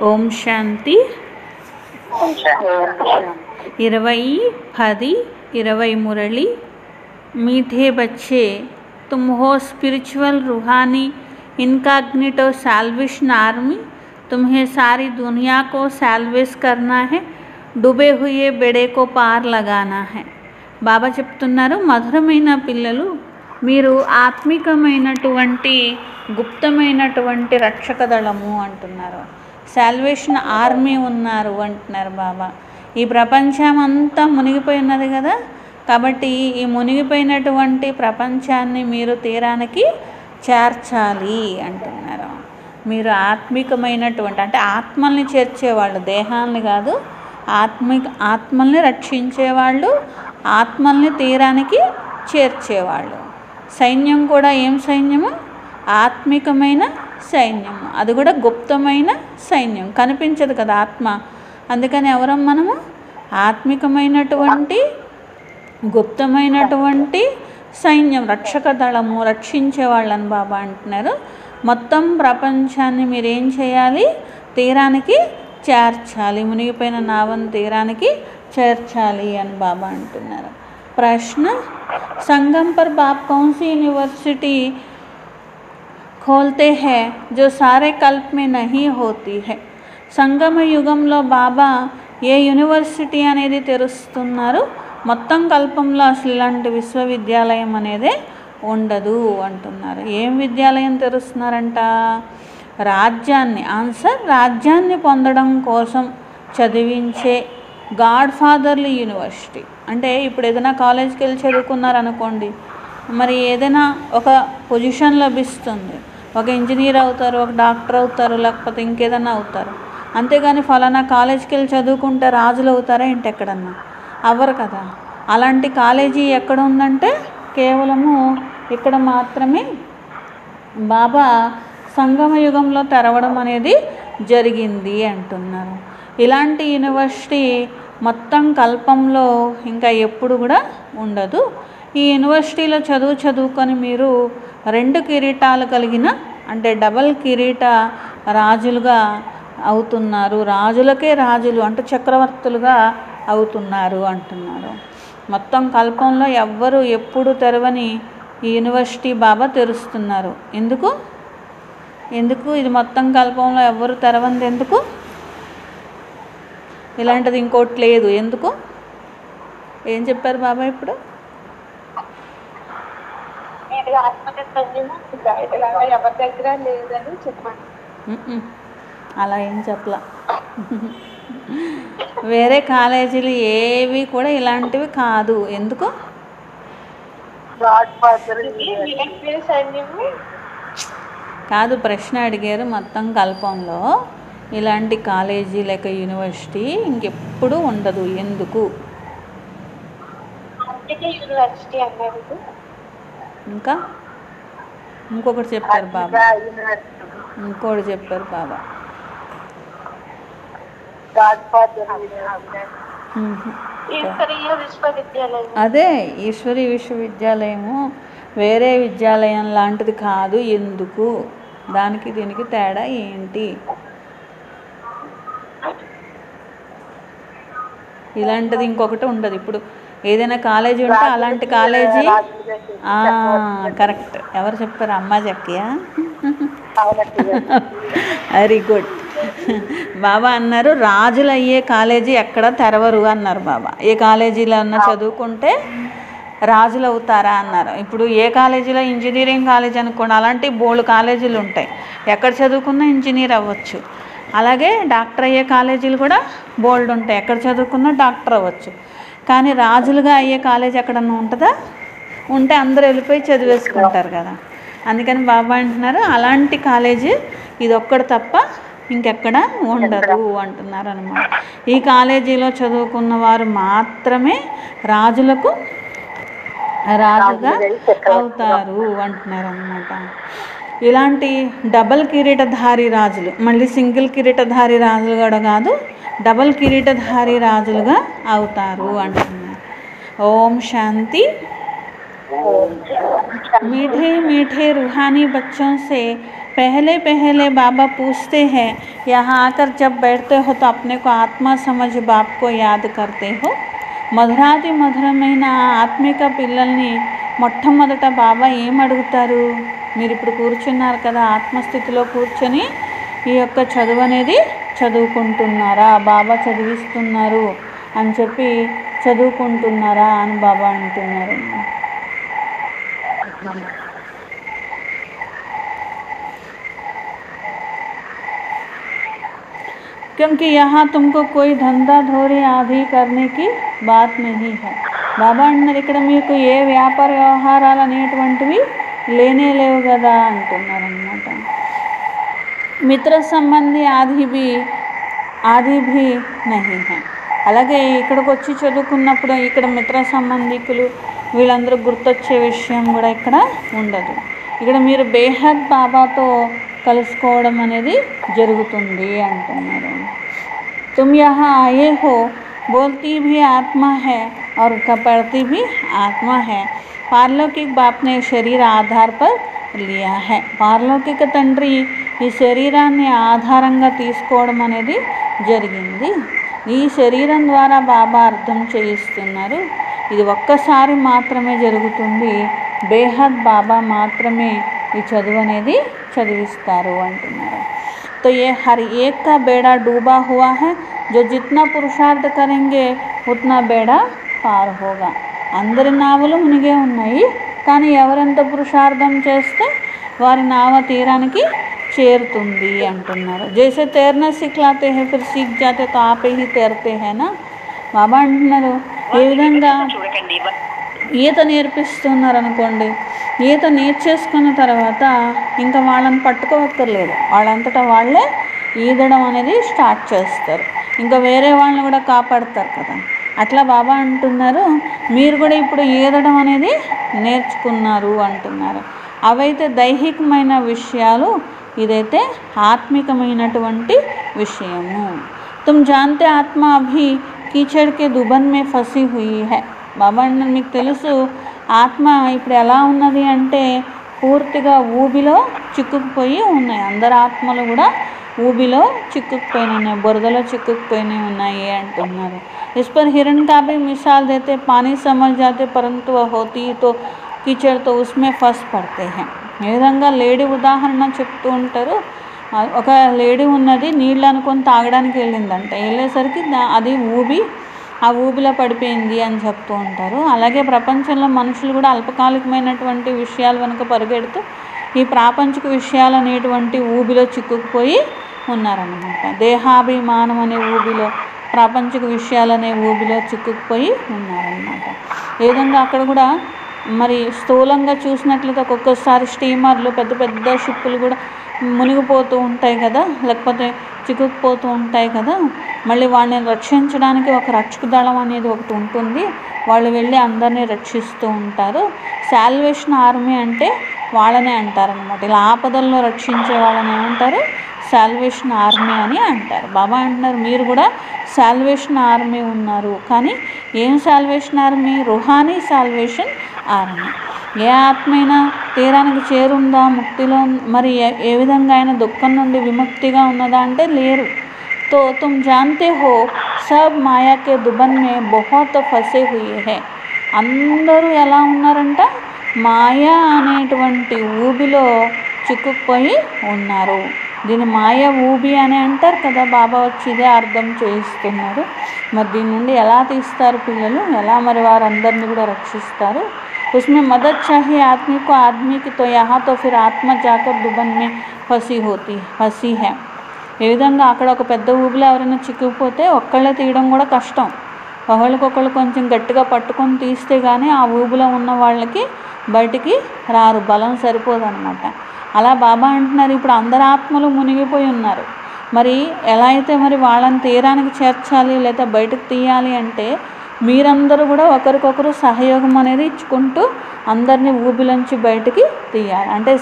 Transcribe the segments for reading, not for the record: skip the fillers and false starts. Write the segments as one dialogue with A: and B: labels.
A: ओम शांति 20-10-20 मुरली। मीठे बच्चे, तुम हो स्पिरिचुअल रूहानी इनकॉग्निटो सैल्वेशन आर्मी। तुम्हें सारी दुनिया को सैल्वेस करना है, डूबे हुए बेड़े को पार लगाना है। బాబా చెప్తున్నారు, మధురమైన పిల్లలు, మీరు ఆత్మికమైనటువంటి గుప్తమైనటువంటి రక్షక దళము అంటున్నారు. సాల్వేషన్ ఆర్మీ ఉన్నారు అంటున్నారు బాబా. ఈ ప్రపంచం అంతా మునిగిపోయి ఉన్నది కదా, కాబట్టి ఈ మునిగిపోయినటువంటి ప్రపంచాన్ని మీరు తీరానికి చేర్చాలి అంటున్నారు. మీరు ఆత్మికమైనటువంటి అంటే ఆత్మల్ని చేర్చేవాళ్ళు, దేహాన్ని కాదు, ఆత్మల్ని రక్షించేవాళ్ళు, ఆత్మల్ని తీరానికి చేర్చేవాళ్ళు. సైన్యం కూడా ఏం సైన్యము? ఆత్మికమైన సైన్యము. అది కూడా గుప్తమైన సైన్యం, కనిపించదు కదా ఆత్మ. అందుకని ఎవరం మనము? ఆత్మికమైనటువంటి గుప్తమైనటువంటి సైన్యం, రక్షక దళము, రక్షించేవాళ్ళని బాబా అంటున్నారు. మొత్తం ప్రపంచాన్ని మీరేం చేయాలి? తీరానికి చేర్చాలి, మునిగిపోయిన నావను తీరానికి చేర్చాలి అని బాబా అంటున్నారు. ప్రశ్న, संगम पर बाप कौन सी यूनिवर्सिटी खोलते हैं जो सारे कल्प में नहीं होती है? సంగమ యుగంలో బాబా ఏ యూనివర్సిటీ అనేది తెరుస్తున్నారు? మొత్తం కల్పంలో అసలు ఇలాంటి విశ్వవిద్యాలయం అనేదే ఉండదు అంటున్నారు. ఏం విద్యాలయం తెరుస్తున్నారంట? రాజ్యాన్ని, ఆన్సర్ రాజ్యాన్ని పొందడం కోసం చదివించే గాడ్ ఫాదర్లీ యూనివర్సిటీ. అంటే ఇప్పుడు ఏదైనా కాలేజ్కి వెళ్ళి చదువుకున్నారనుకోండి, మరి ఏదైనా ఒక పొజిషన్ లభిస్తుంది, ఒక ఇంజనీర్ అవుతారు, ఒక డాక్టర్ అవుతారు, లేకపోతే ఇంకేదైనా అవుతారు. అంతేగాని ఫలానా కాలేజ్కి వెళ్ళి చదువుకుంటే రాజులు అవుతారా ఏంటి? ఎక్కడన్నా అవ్వరు కదా. అలాంటి కాలేజీ ఎక్కడ ఉందంటే కేవలము ఇక్కడ మాత్రమే బాబా సంగమ యుగంలో తెరవడం అనేది జరిగింది అంటున్నారు. ఇలాంటి యూనివర్సిటీ మొత్తం కల్పంలో ఇంకా ఎప్పుడు కూడా ఉండదు. ఈ యూనివర్సిటీలో చదువుకొని మీరు 2 కిరీటాలు కలిగిన అంటే డబల్ కిరీట రాజులుగా అవుతున్నారు. రాజులకే రాజులు అంటే చక్రవర్తులుగా అవుతున్నారు అంటున్నారు. మొత్తం కల్పంలో ఎవ్వరు ఎప్పుడు తెరవని ఈ యూనివర్సిటీ బాబా తెరుస్తున్నారు. ఎందుకు? ఇది మొత్తం కల్పంలో ఎవ్వరు తెరవంది ఎందుకు? ఇలాంటిది ఇంకోటి లేదు ఎందుకు? ఏం చెప్పారు బాబా ఇప్పుడు? అలా ఏం చెప్పలా. వేరే కాలేజీలు ఏవి కూడా ఇలాంటివి కాదు. ఎందుకు? కాదు, ప్రశ్న అడిగారు. మొత్తం కల్పంలో ఇలాంటి కాలేజీ లేక యూనివర్సిటీ ఇంకెప్పుడు ఉండదు ఎందుకు? ఇంకా ఇంకొకటి చెప్పారు బాబా, ఇంకోటి చెప్పారు బాబా. అదే ఈశ్వరీ విశ్వవిద్యాలయము వేరే విద్యాలయం లాంటిది కాదు ఎందుకు? దానికి దీనికి తేడా ఏంటి? ఇలాంటిది ఇంకొకటి ఉండదు. ఇప్పుడు ఏదైనా కాలేజీ ఉంటే అలాంటి కాలేజీ కరెక్ట్. ఎవరు చెప్పారు? అమ్మ జక్కియా? Very good. బాబా అన్నారు రాజులు అయ్యే కాలేజీ ఎక్కడ తెరవరు అన్నారు బాబా. ఏ కాలేజీలో అన్నా చదువుకుంటే రాజులు అవుతారా అన్నారు. ఇప్పుడు ఏ కాలేజీలో ఇంజనీరింగ్ కాలేజ్ అనుకోండి, అలాంటి బోల్డ్ కాలేజీలు ఉంటాయి. ఎక్కడ చదువుకున్నా ఇంజనీర్ అవ్వచ్చు. అలాగే డాక్టర్ అయ్యే కాలేజీలు కూడా బోల్డ్ ఉంటాయి, ఎక్కడ చదువుకున్నా డాక్టర్ అవ్వచ్చు. కానీ రాజులుగా అయ్యే కాలేజ్ ఎక్కడన్నా ఉంటుందా? ఉంటే అందరూ వెళ్ళిపోయి చదివేసుకుంటారు కదా. అందుకని బాబా అంటున్నారు అలాంటి కాలేజీ ఇది ఒక్కటి తప్ప ఇంకెక్కడ ఉండదు అంటున్నారు అన్నమాట. ఈ కాలేజీలో చదువుకున్న వారు మాత్రమే రాజుగా అవుతారు అంటున్నారు అన్నమాట. ఇలాంటి డబల్ కిరీటధారి రాజులు, మళ్ళీ సింగిల్ కిరీటధారి రాజులు కూడా కాదు, డబల్ కిరీటధారి రాజులుగా అవుతారు అంటున్నారు. ఓం శాంతి. मीठे मीठे रूहानी बच्चों से पहले पहले बाबा पूछते हैं, यहाँ आकर जब बैठते हो तो अपने को आत्मा समझ बाप को याद करते हो? మధురాతి మధురమైన ఆత్మిక పిల్లల్ని మొట్టమొదట బాబా ఏం అడుగుతారు? మీరు ఇప్పుడు కూర్చున్నారు కదా, ఆత్మస్థితిలో కూర్చొని ఈ యొక్క చదువు అనేది చదువుకుంటున్నారా, బాబా చదివిస్తున్నారు అని చెప్పి చదువుకుంటున్నారా అని బాబా అంటున్నారు. क्योंकि यहाँ तुमको कोई धंधा धोरी आदि करने की बात नहीं है. బాబా అన్నారు ఇక్కడ మీకు ఏ వ్యాపార వ్యవహారాలు అనేటువంటివి లేనే లేవు కదా అంటున్నారు అన్నమాట. మిత్ర సంబంధి ఆది భీ నహీ హై. అలాగే ఇక్కడికి వచ్చి చదువుకున్నప్పుడు ఇక్కడ మిత్ర సంబంధికులు వీళ్ళందరూ గుర్తొచ్చే విషయం కూడా ఇక్కడ ఉండదు. ఇక్కడ మీరు బేహద్ బాబాతో కలుసుకోవడం అనేది జరుగుతుంది అంటున్నారు. తుమ్ యహా ఆయే హో बोलती भी आत्मा है और पढ़ती भी आत्मा है. पारलौकिक बाप ने शरीर आधार पर लिया है. పారలౌకిక తండ్రి ఈ శరీరాన్ని ఆధారంగా తీసుకోవడం అనేది జరిగింది. ఈ శరీరం ద్వారా బాబా అర్థం చేయిస్తున్నారు. ఇది ఒక్కసారి మాత్రమే జరుగుతుంది. బేహద్ బాబా మాత్రమే ఈ చదువు అనేది చదివిస్తారు అంటున్నారు. तो ये हर एक का बेड़ा डूबा हुआ है. जो जितना पुरुषार्थ करेंगे उतना बेड़ा पार होगा. అందరి నావలు మునిగే ఉన్నాయి, కానీ ఎవరెంత పురుషార్థం చేస్తే వారి నావ తీరానికి చేరుతుంది అంటున్నారు. జైసే తైరనా సిఖలాతే హై ఫిర్ సీఖ్ జాతే తో ఆపే హీ తైరతే హై నా. బాబా అంటున్నారు ఏ విధంగా ఈత నేర్పిస్తున్నారు అనుకోండి, ఈత నేర్చేసుకున్న తర్వాత ఇంకా వాళ్ళని పట్టుకోవక్కర్లేదు, వాళ్ళంతటా వాళ్ళే ఈదడం అనేది స్టార్ట్ చేస్తారు, ఇంకా వేరే వాళ్ళని కూడా కాపాడతారు కదా. అట్లా బాబా అంటున్నారు మీరు కూడా ఇప్పుడు ఈదడం అనేది నేర్చుకున్నారు అంటున్నారు. అవైతే దైహికమైన విషయాలు, ఇదైతే ఆత్మికమైనటువంటి విషయము. తుమ్ జాన్తే ఆత్మ అభి కీచడ్ కే దుబన్ మే ఫసి హుయి హై. బాబా అన్నారు మీకు తెలుసు ఆత్మ ఇప్పుడు ఎలా ఉన్నది అంటే పూర్తిగా ఊబిలో చిక్కుకుపోయి ఉన్నాయి. అందరి ఆత్మలు కూడా ఊబిలో చిక్కుకుపోయిన ఉన్నాయి, బురదలో చిక్కుకుపోయిన ఉన్నాయి అంటున్నారు. इस पर हिरण का भी मिसाल देते, पानी समझ जाते परंतु वह होती तो कीचड़ तो उसमें फंस पड़ते हैं. ఏ విధంగా లేడీ ఉదాహరణ చెప్తూ ఉంటారు. ఒక లేడీ ఉన్నది నీళ్ళు అనుకొని తాగడానికి వెళ్ళిందంట, వెళ్ళేసరికి అది ఆ ఊబిలో పడిపోయింది అని చెప్తూ ఉంటారు. అలాగే ప్రపంచంలో మనుషులు కూడా అల్పకాలికమైనటువంటి విషయాలు వెనుక పరిగెడుతూ ఈ ప్రాపంచిక విషయాలు అనేటువంటి ఊబిలో చిక్కుకుపోయి ఉన్నారన్నమాట. దేహాభిమానం అనే ఊబిలో, ప్రాపంచిక విషయాలనే ఊబిలో చిక్కుకుపోయి ఉన్నారన్నమాట. ఏ విధంగా అక్కడ కూడా మరి స్థూలంగా చూసినట్లయితే ఒక్కొక్కసారి స్టీమర్లు, పెద్ద పెద్ద షిప్పులు కూడా మునిగిపోతూ ఉంటాయి కదా, లేకపోతే చిక్కుకుపోతూ ఉంటాయి కదా. మళ్ళీ వాళ్ళని రక్షించడానికి ఒక రక్షక దళం అనేది ఒకటి ఉంటుంది, వాళ్ళు వెళ్ళి అందరినీ రక్షిస్తూ ఉంటారు. శాల్వేషన్ ఆర్మీ అంటే వాళ్ళనే అంటారనమాట. ఇలా ఆపదల్లో రక్షించే వాళ్ళని ఏమంటారు? శాల్వేషన్ ఆర్మీ అని అంటారు. బాబా అంటున్నారు మీరు కూడా శాల్వేషన్ ఆర్మీ ఉన్నారు. కానీ ఏం శాల్వేషన్ ఆర్మీ? రుహానీ శాల్వేషన్ ఆర్మీ. ఏ ఆత్మైనా తీరానికి చేరుందా, ముక్తిలో మరి ఏ విధంగా అయినా దుఃఖం నుండి విముక్తిగా ఉన్నదా అంటే లేరు. तो तुम जानते हो सब माया के दुबन में बहुत फंसे हुए हैं. అందరూ ఎలా ఉన్నారంట? మాయా అనేటువంటి ఊబిలో చిక్కుకుపోయి ఉన్నారు. దీని మాయ ఊబి అని అంటారు కదా. బాబా వచ్చి ఇదే అర్థం చేయిస్తున్నారు. మరి దీని నుండి ఎలా తీస్తారు పిల్లలు, ఎలా మరి వారందరినీ కూడా రక్షిస్తారు? उसमें मदद चाहिए आदमी को. आदमी की तो यहाँ तो फिर आत्मा जाकर दुबन में फंसी है. ఏ విధంగా అక్కడ ఒక పెద్ద ఊబిలో ఎవరైనా చిక్కుకుపోతే ఒక్కళ్ళే తీయడం కూడా కష్టం. ఒకళ్ళకొకళ్ళు కొంచెం గట్టిగా పట్టుకొని తీస్తే కానీ ఆ ఊబిలో ఉన్న వాళ్ళకి బయటికి రారు, బలం సరిపోదన్నమాట. అలా బాబా అంటున్నారు ఇప్పుడు అందరి ఆత్మలు మునిగిపోయి ఉన్నారు. మరి ఎలా అయితే మరి వాళ్ళని తీరానికి చేర్చాలి లేదా బయటకు తీయాలి అంటే మీరందరూ కూడా ఒకరికొకరు సహయోగం అనేది ఇచ్చుకుంటూ అందరినీ ఊబిలోంచి బయటికి తీయాలి. అంటే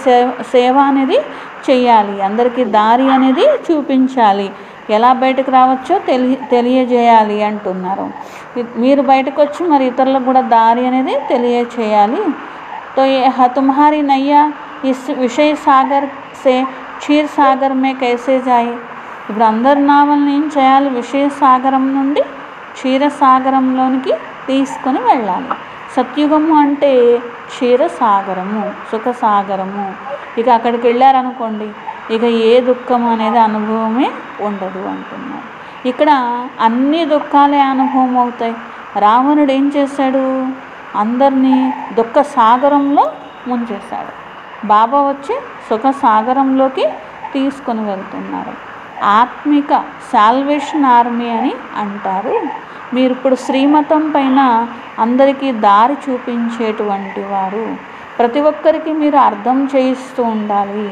A: సేవ అనేది చెయ్యాలి, అందరికీ దారి అనేది చూపించాలి, ఎలా బయటకు రావచ్చో తెలియజేయాలి అంటున్నారు. మీరు బయటకు వచ్చి మరి ఇతరులకు కూడా దారి అనేది తెలియచేయాలి. तो ये तुम्हारी नैया इस विषय सागर से క్షీర్ సాగర్ మే కైసే జాయి. ఇప్పుడు అందరు నావల్ని ఏం చేయాలి, విషయ సాగరం నుండి క్షీరసాగరంలోనికి తీసుకొని వెళ్ళాలి. సత్యుగము అంటే క్షీరసాగరము, సుఖసాగరము. ఇక అక్కడికి వెళ్ళారనుకోండి, ఇక ఏ దుఃఖం అనేది అనుభవమే ఉండదు అంటున్నారు. ఇక్కడ అన్ని దుఃఖాలే అనుభవం అవుతాయి. రావణుడు ఏం చేశాడు, అందరినీ దుఃఖ సాగరంలో ముంచేశాడు. బాబా వచ్చి సుఖ సాగరంలోకి తీసుకొని వెళ్తున్నారు. ఆత్మిక సాల్వేషన్ ఆర్మీ అని అంటారు. మీరు ఇప్పుడు శ్రీమతం పైన అందరికీ దారి చూపించేటువంటి వారు. ప్రతి ఒక్కరికి మీరు అర్థం చేయిస్తూ ఉండాలి.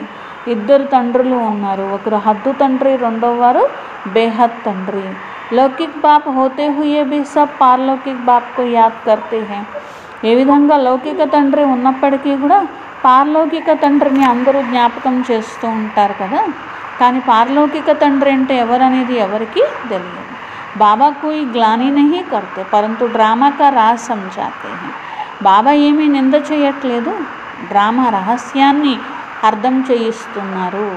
A: ఇద్దరు తండ్రులు ఉన్నారు, ఒకరు హద్దు తండ్రి, రెండవ వారు బేహద్ తండ్రి. లౌకిక్ బాప్ హోతే హుయే భీ సబ్ పారలౌకిక్ బాప్కు యాద్ కర్తే హై. ఏ విధంగా లౌకిక తండ్రి ఉన్నప్పటికీ కూడా పారలౌకిక తండ్రిని అందరూ జ్ఞాపకం చేస్తూ ఉంటారు కదా. కానీ పారలౌకిక తండ్రి అంటే ఎవరనేది ఎవరికి తెలియదు. బాబా కోయి గ్లాని నహీ కర్తే పరంతు డ్రామా కా రాజ్ సమझाते हैं. బాబా ఏమీ నింద చేయట్లేదు, డ్రామా రహస్యాన్ని అర్థం చేయిస్తున్నారు.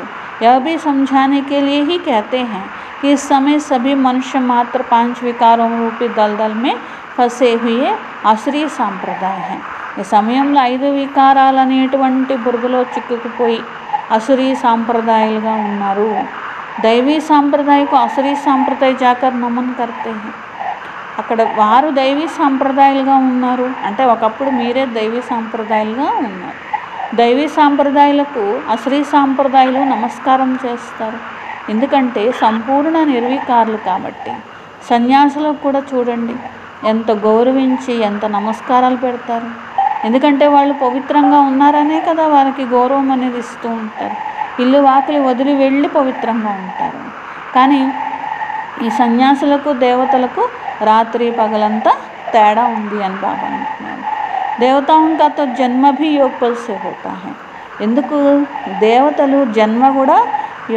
A: यह भी समझाने के लिए ही कहते हैं कि इस समय सभी मनुष्य मात्र 5 विकारों रूपी दलदल में फंसे हुए असरी సాంప్రదాయ है. ఈ సమయంలో 5 వికారాలు అనేటువంటి బురదలో చిక్కుకుపోయి असुरी సాంప్రదాయాలుగా ఉన్నారు. దైవీ సాంప్రదాయకు असुरी సాంప్రదాయ జాకర్ నమన్ కర్తే हैं. అక్కడ వారు దైవీ సాంప్రదాయాలుగా ఉన్నారు అంటే ఒకప్పుడు మీరే దైవీ సాంప్రదాయాలుగా ఉన్నారు. దైవీ సాంప్రదాయాలకు असुरी సాంప్రదాయాలు నమస్కారం చేస్తారు. ఎందుకంటే సంపూర్ణ నిర్వికారులు కాబట్టి. సన్యాసులకు కూడా చూడండి ఎంత గౌరవించి ఎంత నమస్కారాలు పెడతారు. ఎందుకంటే వాళ్ళు పవిత్రంగా ఉన్నారనే కదా వారికి గౌరవం అనేది ఇస్తూ ఉంటారు. ఇల్లు వాకిలి వదిలి వెళ్ళి పవిత్రంగా ఉంటారు. కానీ ఈ సన్యాసులకు దేవతలకు రాత్రి పగలంతా తేడా ఉంది అని బాబా అంటున్నారు. దేవతాంకా తో జన్మ భీ యోగ బల్ సే హోతా హై. ఎందుకు దేవతలు జన్మ కూడా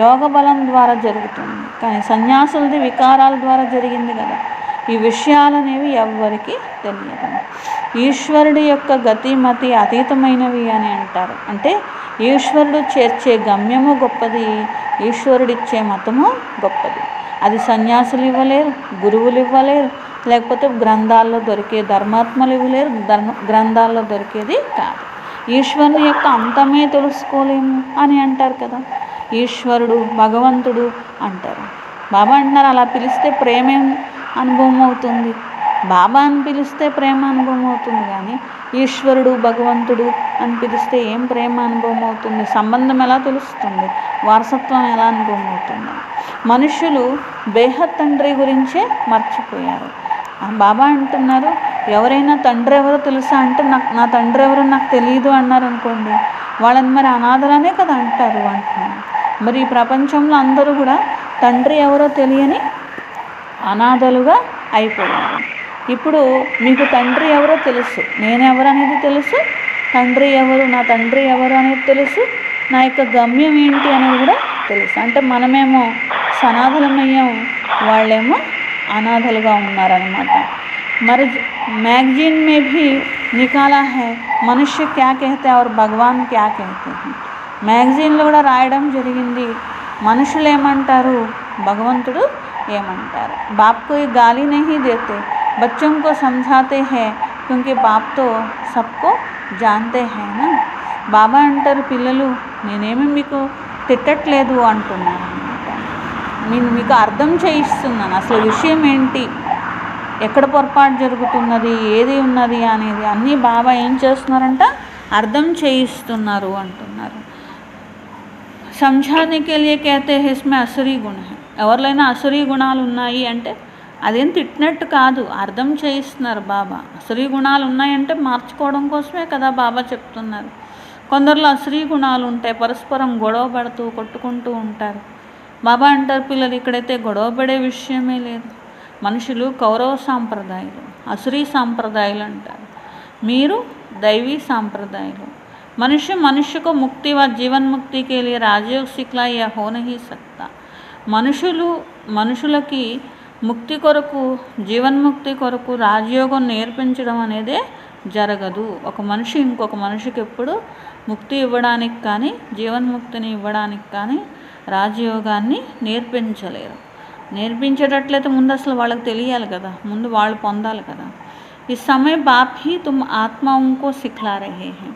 A: యోగ బలం ద్వారా జరుగుతుంది, కానీ సన్యాసులది వికారాల ద్వారా జరిగింది కదా. ఈ విషయాలనేవి ఎవ్వరికి తెలియదు. ఈశ్వరుడి యొక్క గతిమతి అతీతమైనవి అని అంటారు. అంటే ఈశ్వరుడు చేర్చే గమ్యము గొప్పది, ఈశ్వరుడిచ్చే మతము గొప్పది. అది సన్యాసులు ఇవ్వలేరు, గురువులు ఇవ్వలేరు, లేకపోతే గ్రంథాల్లో దొరికే ధర్మాత్మలు ఇవ్వలేరు, గ్రంథాల్లో దొరికేది కాదు. ఈశ్వరుని యొక్క అంతమే తెలుసుకోలేము అని అంటారు కదా. ఈశ్వరుడు భగవంతుడు అంటారు. బాబా అంటున్నారు అలా పిలిస్తే ప్రేమే అనుభవం అవుతుంది. బాబా అని పిలిస్తే ప్రేమ అనుభవం అవుతుంది, కానీ ఈశ్వరుడు భగవంతుడు అని పిలిస్తే ఏం ప్రేమ అనుభవం అవుతుంది? సంబంధం ఎలా తెలుస్తుంది? వారసత్వం ఎలా అనుభవం అవుతుంది? మనుషులు బేహద్ తండ్రి గురించే మర్చిపోయారు. బాబా అంటున్నారు ఎవరైనా తండ్రి ఎవరో తెలుసా అంటే నా తండ్రి ఎవరో నాకు తెలియదు అన్నారు అనుకోండి, వాళ్ళని మరి అనాథలనే కదా అంటారు అంటున్నారు. మరి ఈ ప్రపంచంలో అందరూ కూడా తండ్రి ఎవరో తెలియని అనాథలుగా అయిపోయారు. ఇప్పుడు మీకు తండ్రి ఎవరో తెలుసు, నేనెవరు అనేది తెలుసు, తండ్రి ఎవరు, నా తండ్రి ఎవరు అనేది తెలుసు, నా యొక్క గమ్యం ఏంటి అనేది కూడా తెలుసు. అంటే మనమేమో సనాథలమయ్యాం, వాళ్ళేమో అనాథలుగా ఉన్నారనమాట. మరి मैगजीन में भी निकाला है मनुष्य क्या कहते हैं और भगवान क्या कहते हैं. మ్యాగజైన్లో కూడా రాయడం జరిగింది, మనుషులు ఏమంటారు, భగవంతుడు ఏమంటారు. बाप को ये गाली नहीं देते, बच्चों को समझाते हैं क्योंकि बाप तो सबको जानते हैं ना. బాబా అంటారు పిల్లలు నేనేమి మీకు తిట్టట్లేదు అంటున్నాను అనమాట. నేను మీకు అర్థం చేయిస్తున్నాను అసలు విషయం ఏంటి, ఎక్కడ పొరపాటు జరుగుతున్నది, ఏది ఉన్నది అనేది అన్నీ బాబా ఏం చేస్తున్నారంట అర్థం చేయిస్తున్నారు అంటున్నారు. समझाने के लिए कहते हैं इसमें असुरी गुण है. ఎవరిలైనా అసురీ గుణాలు ఉన్నాయి అంటే అదేం తిట్టినట్టు కాదు, అర్థం చేయిస్తున్నారు బాబా. అసురీ గుణాలు ఉన్నాయంటే మార్చుకోవడం కోసమే కదా బాబా చెప్తున్నారు. కొందరిలో అసురీ గుణాలు ఉంటాయి, పరస్పరం గొడవ పడుతూ కొట్టుకుంటూ ఉంటారు. బాబా అంటారు పిల్లలు ఇక్కడైతే గొడవ పడే విషయమే లేదు. మనుషులు కౌరవ సాంప్రదాయాలు, అసురీ సాంప్రదాయాలు అంటారు, మీరు दैवी సాంప్రదాయాలు. मनुष्य को मुक्ति व जीवन मुक्ति के लिए राजयोग सिखला यह हो नहीं सकता. మనుషులకి ముక్తి కొరకు జీవన్ముక్తి కొరకు రాజయోగం నేర్పించడం అనేదే జరగదు. ఒక మనిషి ఇంకొక మనిషికి ఎప్పుడు ముక్తి ఇవ్వడానికి కానీ, జీవన్ముక్తిని ఇవ్వడానికి కానీ రాజయోగాన్ని నేర్పించలేరు. నేర్పించేటట్లయితే ముందు అసలు వాళ్ళకి తెలియాలి కదా, ముందు వాళ్ళు పొందాలి కదా. ఈ సమయ బాప్ హీ తుమ్ ఆత్మకు సిఖలా రహే హై.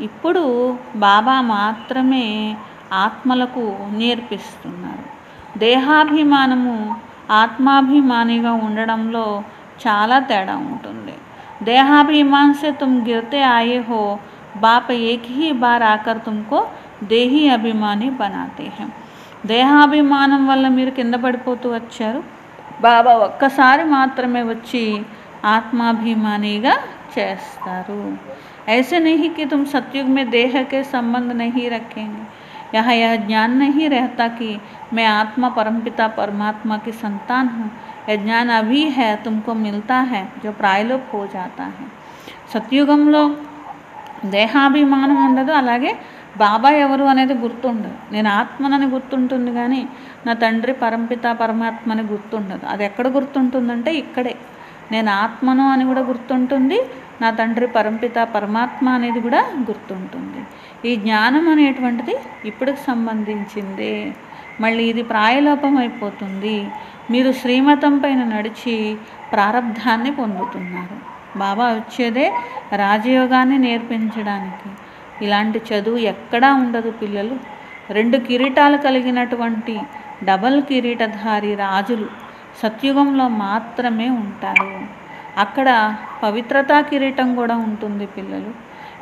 A: ఇప్పుడు బాబా మాత్రమే ఆత్మలకు నేర్పిస్తున్నారు. దేహాభిమానము ఆత్మాభిమానిగా ఉండడంలో చాలా తేడా ఉంటుంది. देहाभिमान से तुम गिरते आए हो, बाप एक ही बार आकर तुमको देही अभिमानी बनाते हैं. దేహాభిమానం వల్ల మీరు కింద పడిపోతూ వచ్చారు. బాబా ఒక్కసారి మాత్రమే వచ్చి ఆత్మాభిమానిగా చేస్తారు. ऐसे नहीं कि तुम सतयुग में देह के संबंध नहीं रखेंगे. यहाँ यह ज्ञान नहीं रहता कि मैं आत्मा परमपिता परमात्मा की संतान हूँ. यह ज्ञान अभी है, तुमको मिलता है, जो प्रायलोप हो जाता है. సత్యుగంలో దేహాభిమానం ఉండదు, అలాగే బాబా ఎవరు అనేది గుర్తుండదు. నేను ఆత్మనని గుర్తుంటుంది కానీ నా తండ్రి పరంపిత పరమాత్మని గుర్తుండదు. అది ఎక్కడ గుర్తుంటుందంటే ఇక్కడే. నేను ఆత్మను అని కూడా గుర్తుంటుంది, నా తండ్రి పరంపిత పరమాత్మ అనేది కూడా గుర్తుంటుంది. ఈ జ్ఞానం అనేటువంటిది ఇప్పటికి సంబంధించిందే. మళ్ళీ ఇది ప్రాయలోపం అయిపోతుంది. మీరు శ్రీమతం పైన నడిచి ప్రారబ్ధాన్ని పొందుతున్నారు. బాబా వచ్చేదే రాజయోగాన్ని నేర్పించడానికి. ఇలాంటి చదువు ఎక్కడా ఉండదు పిల్లలు. 2 కిరీటాలు కలిగినటువంటి డబల్ కిరీటధారి రాజులు సత్యుగంలో మాత్రమే ఉంటారు. అక్కడ పవిత్రతా కిరీటం కూడా ఉంటుంది పిల్లలు.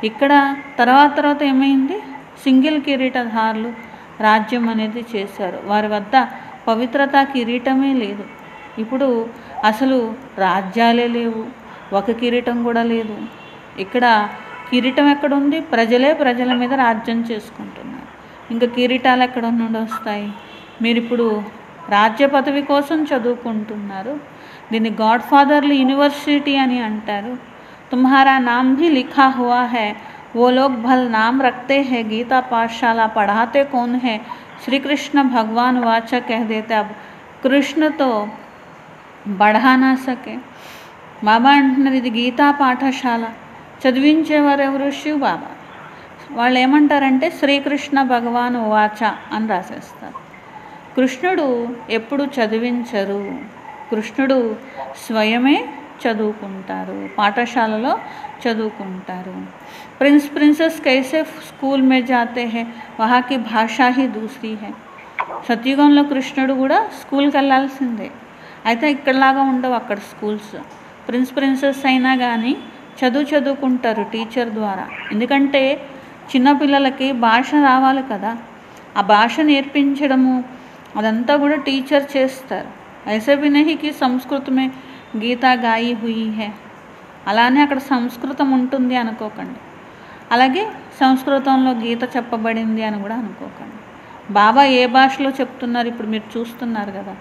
A: ఇక్కడ తర్వాత ఏమైంది, సింగిల్ కిరీటధారులు రాజ్యం అనేది చేశారు. వారి వద్ద పవిత్రతా కిరీటమే లేదు. ఇప్పుడు అసలు రాజ్యాలే లేవు, ఒక కిరీటం కూడా లేదు. ఇక్కడ కిరీటం ఎక్కడుంది? ప్రజల మీద రాజ్యం చేసుకుంటున్నారు. ఇంకా కిరీటాలు ఎక్కడ నుండి వస్తాయి? మీరు ఇప్పుడు రాజ్య పదవి కోసం చదువుకుంటున్నారు. దీన్ని గాడ్ ఫాదర్లీ యూనివర్సిటీ అని అంటారు. తుమ్హారా నామ్ భీ లిఖా హువా హై, वो लोग भल नाम रखते हैं. गीता पाठशाला पढ़ाते कौन है? श्री कृष्ण भगवान वाचा कह देते. अब कृष्ण तो बढ़ा ना सके. బాబా అంటున్నారు ఇది గీతా పాఠశాల, చదివించేవారు ఎవరు? శివ్ బాబా. వాళ్ళు ఏమంటారంటే శ్రీకృష్ణ భగవాన్ వాచ అని రాసేస్తారు. కృష్ణుడు ఎప్పుడు చదివించరు, కృష్ణుడు స్వయమే చదువుకుంటారు, పాఠశాలలో చదువుకుంటారు. प्रिंसेस कैसे स्कूल में जाते हैं, वहाँ की भाषा ही दूसरी है. సత్యుగంలో కృష్ణుడు కూడా స్కూల్కి వెళ్ళాల్సిందే. అయితే ఇక్కడలాగా ఉండవు అక్కడ స్కూల్స్. ప్రిన్సెస్ అయినా కానీ చదువుకుంటారు టీచర్ ద్వారా. ఎందుకంటే చిన్నపిల్లలకి భాష రావాలి కదా, ఆ భాష నేర్పించడము అదంతా కూడా టీచర్ చేస్తారు. ऐसे भी नहीं कि संस्कृत में गीता गाई हुई है, అలానే అక్కడ సంస్కృతం ఉంటుంది అనుకోకండి. అలాగే సంస్కృతంలో గీత చెప్పబడింది అని కూడా అనుకోకండి. బాబా ఏ భాషలో చెప్తున్నారు ఇప్పుడు మీరు చూస్తున్నారు కదా.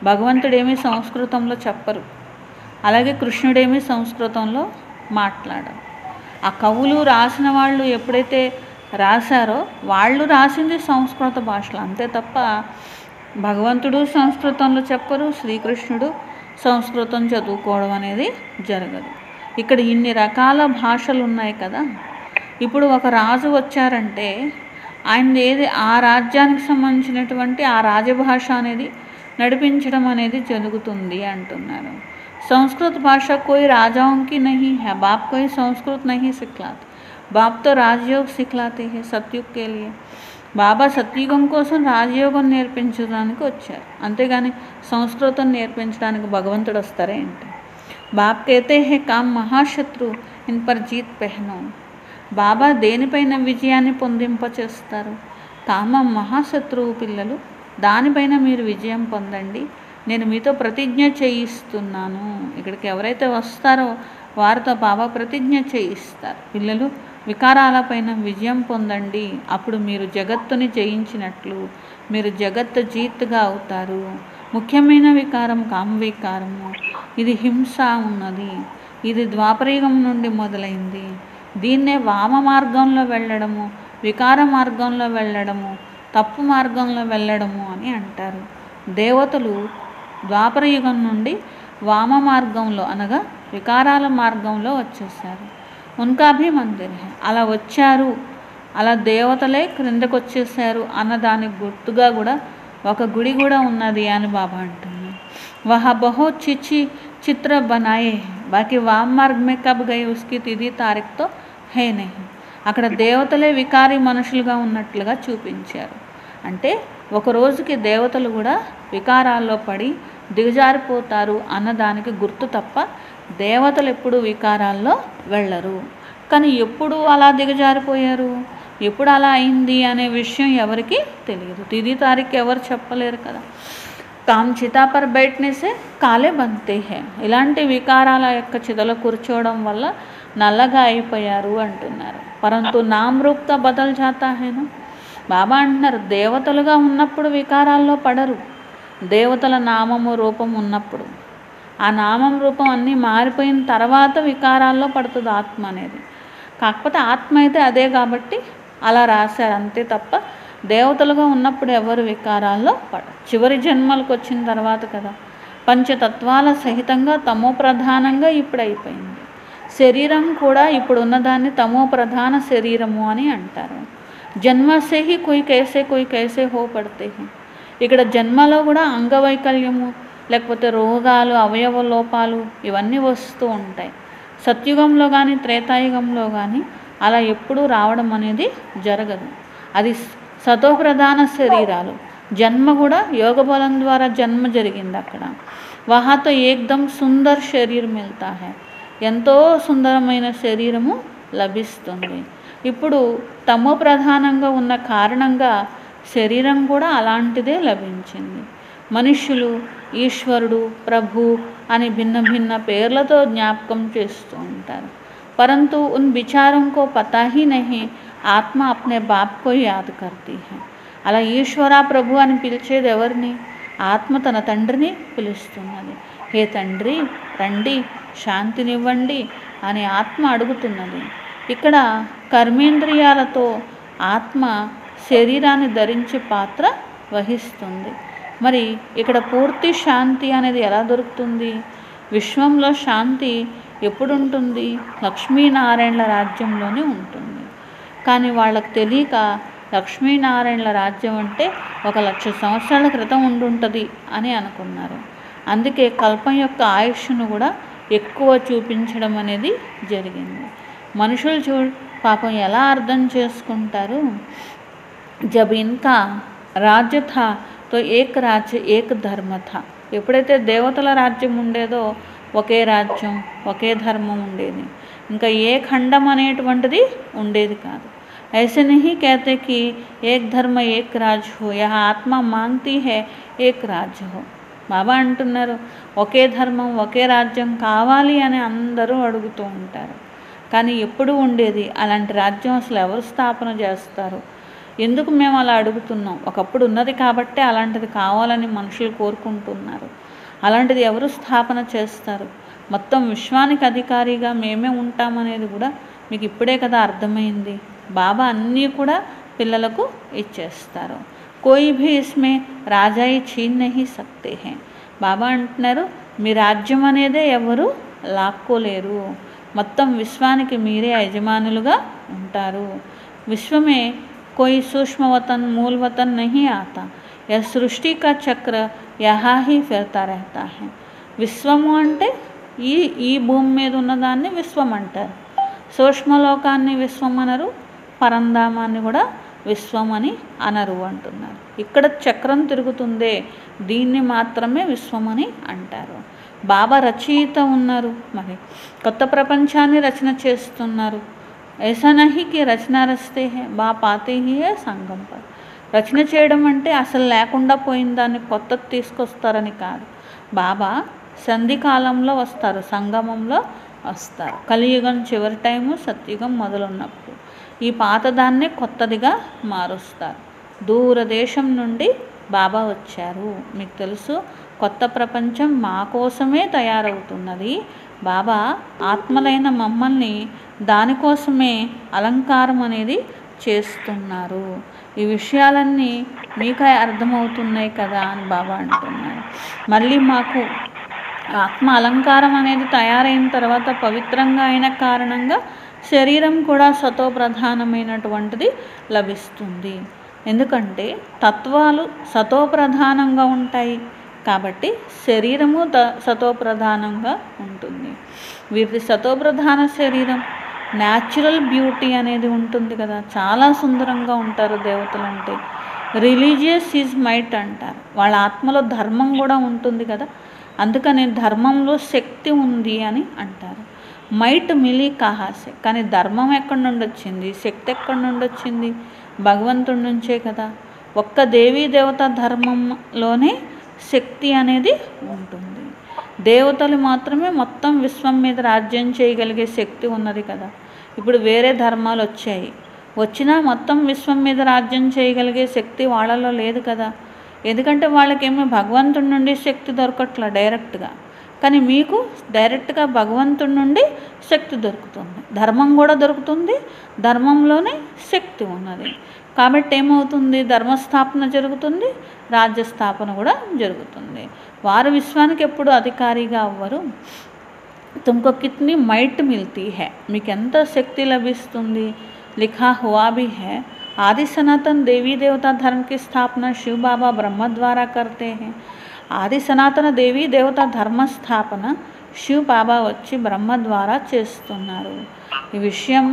A: భగవంతుడేమీ సంస్కృతంలో చెప్పరు, అలాగే కృష్ణుడేమీ సంస్కృతంలో మాట్లాడరు. ఆ కవులు రాసిన వాళ్ళు ఎప్పుడైతే రాశారో వాళ్ళు రాసింది సంస్కృత భాషలో, అంతే తప్ప భగవంతుడు సంస్కృతంలో చెప్పరు, శ్రీకృష్ణుడు సంస్కృతం చదువుకోవడం అనేది జరగదు. ఇక్కడ ఇన్ని రకాల భాషలు ఉన్నాయి కదా. ఇప్పుడు ఒక రాజు వచ్చారంటే ఆయన ఏది ఆ రాజ్యానికి సంబంధించినటువంటి ఆ రాజభాష అనేది నడిపించడం అనేది జరుగుతుంది అంటున్నారు. संस्कृत भाषा कोई राजाओं की नहीं है, बाप कोई संस्कृत नहीं सिखलाते, बाप तो राजयोग सिखलाते हैं सतयुग के लिए. బాబా సత్యుగం కోసం రాజయోగం నేర్పించడానికి వచ్చారు, అంతేగాని సంస్కృతం నేర్పించడానికి భగవంతుడు వస్తారా ఏంటి? బాప్ कहते हैं काम महाशत्रु इन पर जीत पहनो. బాబా దేనిపైన విజయాన్ని పొందింపచేస్తారు? కామం మహాశత్రువు పిల్లలు, దానిపైన మీరు విజయం పొందండి, నేను మీతో ప్రతిజ్ఞ చేయిస్తున్నాను. ఇక్కడికి ఎవరైతే వస్తారో వారితో బాబా ప్రతిజ్ఞ చేయిస్తారు. పిల్లలు వికారాలపైన విజయం పొందండి, అప్పుడు మీరు జగత్తుని జయించినట్లు, మీరు జగత్తు జీత్గా అవుతారు. ముఖ్యమైన వికారం కామవికారము, ఇది హింస ఉన్నది, ఇది ద్వాపరయుగం నుండి మొదలైంది. దీన్నే వామ మార్గంలో వెళ్ళడము, వికార మార్గంలో వెళ్ళడము, తప్పు మార్గంలో వెళ్ళడము అని అంటారు. దేవతలు ద్వాపరయుగం నుండి వామ మార్గంలో అనగా వికారాల మార్గంలో వచ్చేసారు. ఉన్కా భీ మందిర్ హై. అలా వచ్చారు, అలా దేవతలే క్రిందకు వచ్చేసారు అన్న దానికి గుర్తుగా కూడా ఒక గుడి కూడా ఉన్నది అని బాబా అంటున్నారు. వహా బహుత్ చిత్ర బనాయే హై, బాకీ వామ్ మార్గ్ మే కబ్ గయి ఉస్కి తిథి తారీఖ్ తో హే నహీ. అక్కడ దేవతలే వికారి మనుషులుగా ఉన్నట్లుగా చూపించారు. అంటే ఒక రోజుకి దేవతలు కూడా వికారాల్లో పడి దిగజారిపోతారు అన్నదానికి గుర్తు తప్ప దేవతలు ఎప్పుడు వికారాల్లో వెళ్ళరు. కానీ ఎప్పుడు అలా దిగజారిపోయారు, ఎప్పుడు అలా అయింది అనే విషయం ఎవరికి తెలియదు. తిథి తారీఖు ఎవరు చెప్పలేరు కదా. కామ్ చితా పర్ బైఠనేసే కాలే బంతే హే. ఇలాంటి వికారాల యొక్క చితలో కూర్చోవడం వల్ల నల్లగా అయిపోయారు అంటున్నారు. పరంతు నామ్ రూప్తో బదల్ జాతా హేనా. బాబా అంటున్నారు దేవతలుగా ఉన్నప్పుడు వికారాల్లో పడరు. దేవతల నామము రూపం ఉన్నప్పుడు ఆ నామం రూపం అన్నీ మారిపోయిన తర్వాత వికారాల్లో పడుతుంది ఆత్మ అనేది. కాకపోతే ఆత్మ అయితే అదే కాబట్టి అలా రాశారు అంతే తప్ప దేవతలుగా ఉన్నప్పుడు ఎవరు వికారాల్లో పడరు. చివరి జన్మలకు వచ్చిన తర్వాత కదా పంచతత్వాల సహితంగా తమో ప్రధానంగా ఇప్పుడు అయిపోయింది. శరీరం కూడా ఇప్పుడు ఉన్నదాన్ని తమో ప్రధాన శరీరము అని అంటారు. జన్మసే హి కోయి కైసే హో పడితే హి. ఇక్కడ జన్మలో కూడా అంగవైకల్యము లేకపోతే రోగాలు, అవయవ లోపాలు ఇవన్నీ వస్తూ ఉంటాయి. సత్యుగంలో కానీ త్రేతాయుగంలో కానీ అలా ఎప్పుడూ రావడం అనేది జరగదు. అది సతోప్రధాన శరీరాలు. జన్మ కూడా యోగ బలం ద్వారా జన్మ జరిగింది అక్కడ. వహాతో ఏకదం సుందర్ శరీరం మిల్తా హై. ఎంతో సుందరమైన శరీరము లభిస్తుంది. ఇప్పుడు తమో ప్రధానంగా ఉన్న కారణంగా శరీరం కూడా అలాంటిదే లభించింది. మనుష్యులు ఈశ్వరుడు, ప్రభు అని భిన్న భిన్న పేర్లతో జ్ఞాపకం చేస్తూ ఉంటారు. परंतु उन विचारों को पता ही नहीं ఆత్మ अपने बाप को याद करती है. అలా ఈశ్వర ప్రభు అని పిలిచేది ఎవరిని? ఆత్మ తన తండ్రిని పిలుస్తున్నది. హే తండ్రి రండి, శాంతినివ్వండి అని ఆత్మ అడుగుతున్నది. ఇక్కడ కర్మేంద్రియాలతో ఆత్మ శరీరాన్ని ధరించి పాత్ర వహిస్తుంది. మరి ఇక్కడ పూర్తి శాంతి అనేది ఎలా దొరుకుతుంది? విశ్వంలో శాంతి ఎప్పుడు ఉంటుంది? లక్ష్మీనారాయణల రాజ్యంలోనే ఉంటుంది. కానీ వాళ్ళకు తెలియక లక్ష్మీనారాయణల రాజ్యం అంటే 1,00,000 సంవత్సరాల క్రితం ఉండుంటుంది అని అనుకున్నారు. అందుకే కల్పం యొక్క ఆయుష్ను కూడా ఎక్కువ చూపించడం అనేది జరిగింది. మనుషులు పాపం ఎలా అర్థం చేసుకుంటారు? జబ్ ఇన్కా రాజ్య థా తో ఏక్ రాజ్య ఏక్ ధర్మ థా. ఎప్పుడైతే దేవతల రాజ్యం ఉండేదో ఒకే రాజ్యం ఒకే ధర్మం ఉండేది. ఇంకా ఏ ఖండం అనేటువంటిది ఉండేది కాదు. ऐसे नहीं कहते कि एक धर्म एक राज हो, यहाँ आत्मा मांगती है एक राज्य हो. బాబా అంటున్నారు ఒకే ధర్మం ఒకే రాజ్యం కావాలి అని అందరూ అడుగుతూ ఉంటారు. కానీ ఎప్పుడు ఉండేది అలాంటి రాజ్యం అసలు ఎవరు స్థాపన చేస్తారు? ఎందుకు మేము అలా అడుగుతున్నాం? ఒకప్పుడు ఉన్నది కాబట్టే అలాంటిది కావాలని మనుషులు కోరుకుంటున్నారు. అలాంటిది ఎవరు స్థాపన చేస్తారు? మొత్తం విశ్వానికి అధికారిగా మేమే ఉంటామనేది కూడా మీకు ఇప్పుడే కదా అర్థమైంది. బాబా అన్నీ కూడా పిల్లలకు ఇచ్చేస్తారు. కోయి భీ ఇస్మే రాజాయి छीन नहीं सकते हैं. బాబా అంటున్నారు మీ రాజ్యం అనేదే ఎవరు లాక్కోలేరు. మొత్తం విశ్వానికి మీరే యజమానులుగా ఉంటారు. విశ్వమే కోయి సూక్ష్మ వతన్ మూల వతన్ నహీ ఆతా. యహ్ సృష్టి కా చక్ర యహా హీ ఫిర్తా రహతా హై. విశ్వము అంటే ఈ భూమి మీద ఉన్నదాన్ని విశ్వం అంటారు. సూక్ష్మలోకాన్ని విశ్వం అనరు, పరంధామాన్ని కూడా విశ్వం అని అనరు అంటున్నారు. ఇక్కడ చక్రం తిరుగుతుందే దీన్ని మాత్రమే విశ్వమని అంటారు. బాబా రచయిత ఉన్నారు, మరి కొత్త ప్రపంచాన్ని రచన చేస్తున్నారు. ऐसा नहीं कि రచన రస్తే హే బాప్ Aathe he hey Sangam per. రచన చేయడం అంటే అసలు లేకుండా పోయిన దాన్ని కొత్తది తీసుకొస్తారని కాదు. బాబా సంధి కాలంలో వస్తారు, సంగమంలో వస్తారు. కలియుగం చివరి టైము, సత్యుగం మొదలున్నప్పుడు ఈ పాతదాన్నే కొత్తదిగా మారుస్తారు. దూరదేశం నుండి బాబా వచ్చారు. మీకు తెలుసు కొత్త ప్రపంచం మా కోసమే తయారవుతున్నది. బాబా ఆత్మలైన మమ్మల్ని దానికోసమే అలంకారం అనేది చేస్తున్నారు. ఈ విషయాలన్నీ మీకే అర్థమవుతున్నాయి కదా అని బాబా అంటున్నారు. మళ్ళీ మాకు ఆత్మ అలంకారం అనేది తయారైన తర్వాత పవిత్రంగా అయిన కారణంగా శరీరం కూడా సతోప్రధానమైనటువంటిది లభిస్తుంది. ఎందుకంటే తత్వాలు సతోప్రధానంగా ఉంటాయి కాబట్టి శరీరము సతోప్రధానంగా ఉంటుంది. వీరిది సతోప్రధాన శరీరం, న్యాచురల్ బ్యూటీ అనేది ఉంటుంది కదా, చాలా సుందరంగా ఉంటారు దేవతలు అంటే. రిలీజియస్ ఈజ్ మైట్ అంటారు, వాళ్ళ ఆత్మలో ధర్మం కూడా ఉంటుంది కదా, అందుకని ధర్మంలో శక్తి ఉంది అని అంటారు. మైట్ మిలి కహాసే, కానీ ధర్మం ఎక్కడి నుండి వచ్చింది, శక్తి ఎక్కడి నుండి వచ్చింది, భగవంతుడి నుంచే కదా. ఒక్క దేవీ దేవత ధర్మంలోనే శక్తి అనేది ఉంటుంది. దేవతలు మాత్రమే మొత్తం విశ్వం మీద రాజ్యం చేయగలిగే శక్తి ఉన్నది కదా. ఇప్పుడు వేరే ధర్మాలు వచ్చాయి, వచ్చినా మొత్తం విశ్వం మీద రాజ్యం చేయగలిగే శక్తి వాళ్ళలో లేదు కదా. ఎందుకంటే వాళ్ళకేమీ భగవంతుడి నుండి శక్తి దొరకట్లా డైరెక్ట్గా, కానీ మీకు డైరెక్ట్గా భగవంతుడి నుండి శక్తి దొరుకుతుంది, ధర్మం కూడా దొరుకుతుంది, ధర్మంలోనే శక్తి ఉన్నది. కాబట్టి ఏమవుతుంది, ధర్మస్థాపన జరుగుతుంది, రాజ్యస్థాపన కూడా జరుగుతుంది. వారు విశ్వానికి ఎప్పుడు అధికారిగా అవ్వరు. తుమ్కో కిత్నీ మైట్ మిల్తీ హై, మీకు ఎంత శక్తి లభిస్తుంది. లిఖా హువా భీ హై, आदि सनातन देवी देवता धर्म की स्थापना शिव बाबा ब्रह्म द्वारा करते हैं. आदि सनातन देवी देवता धर्म स्थापన శివ్ బాబా వచ్చి బ్రహ్మ ద్వారా చేస్తున్నారు. ఈ విషయం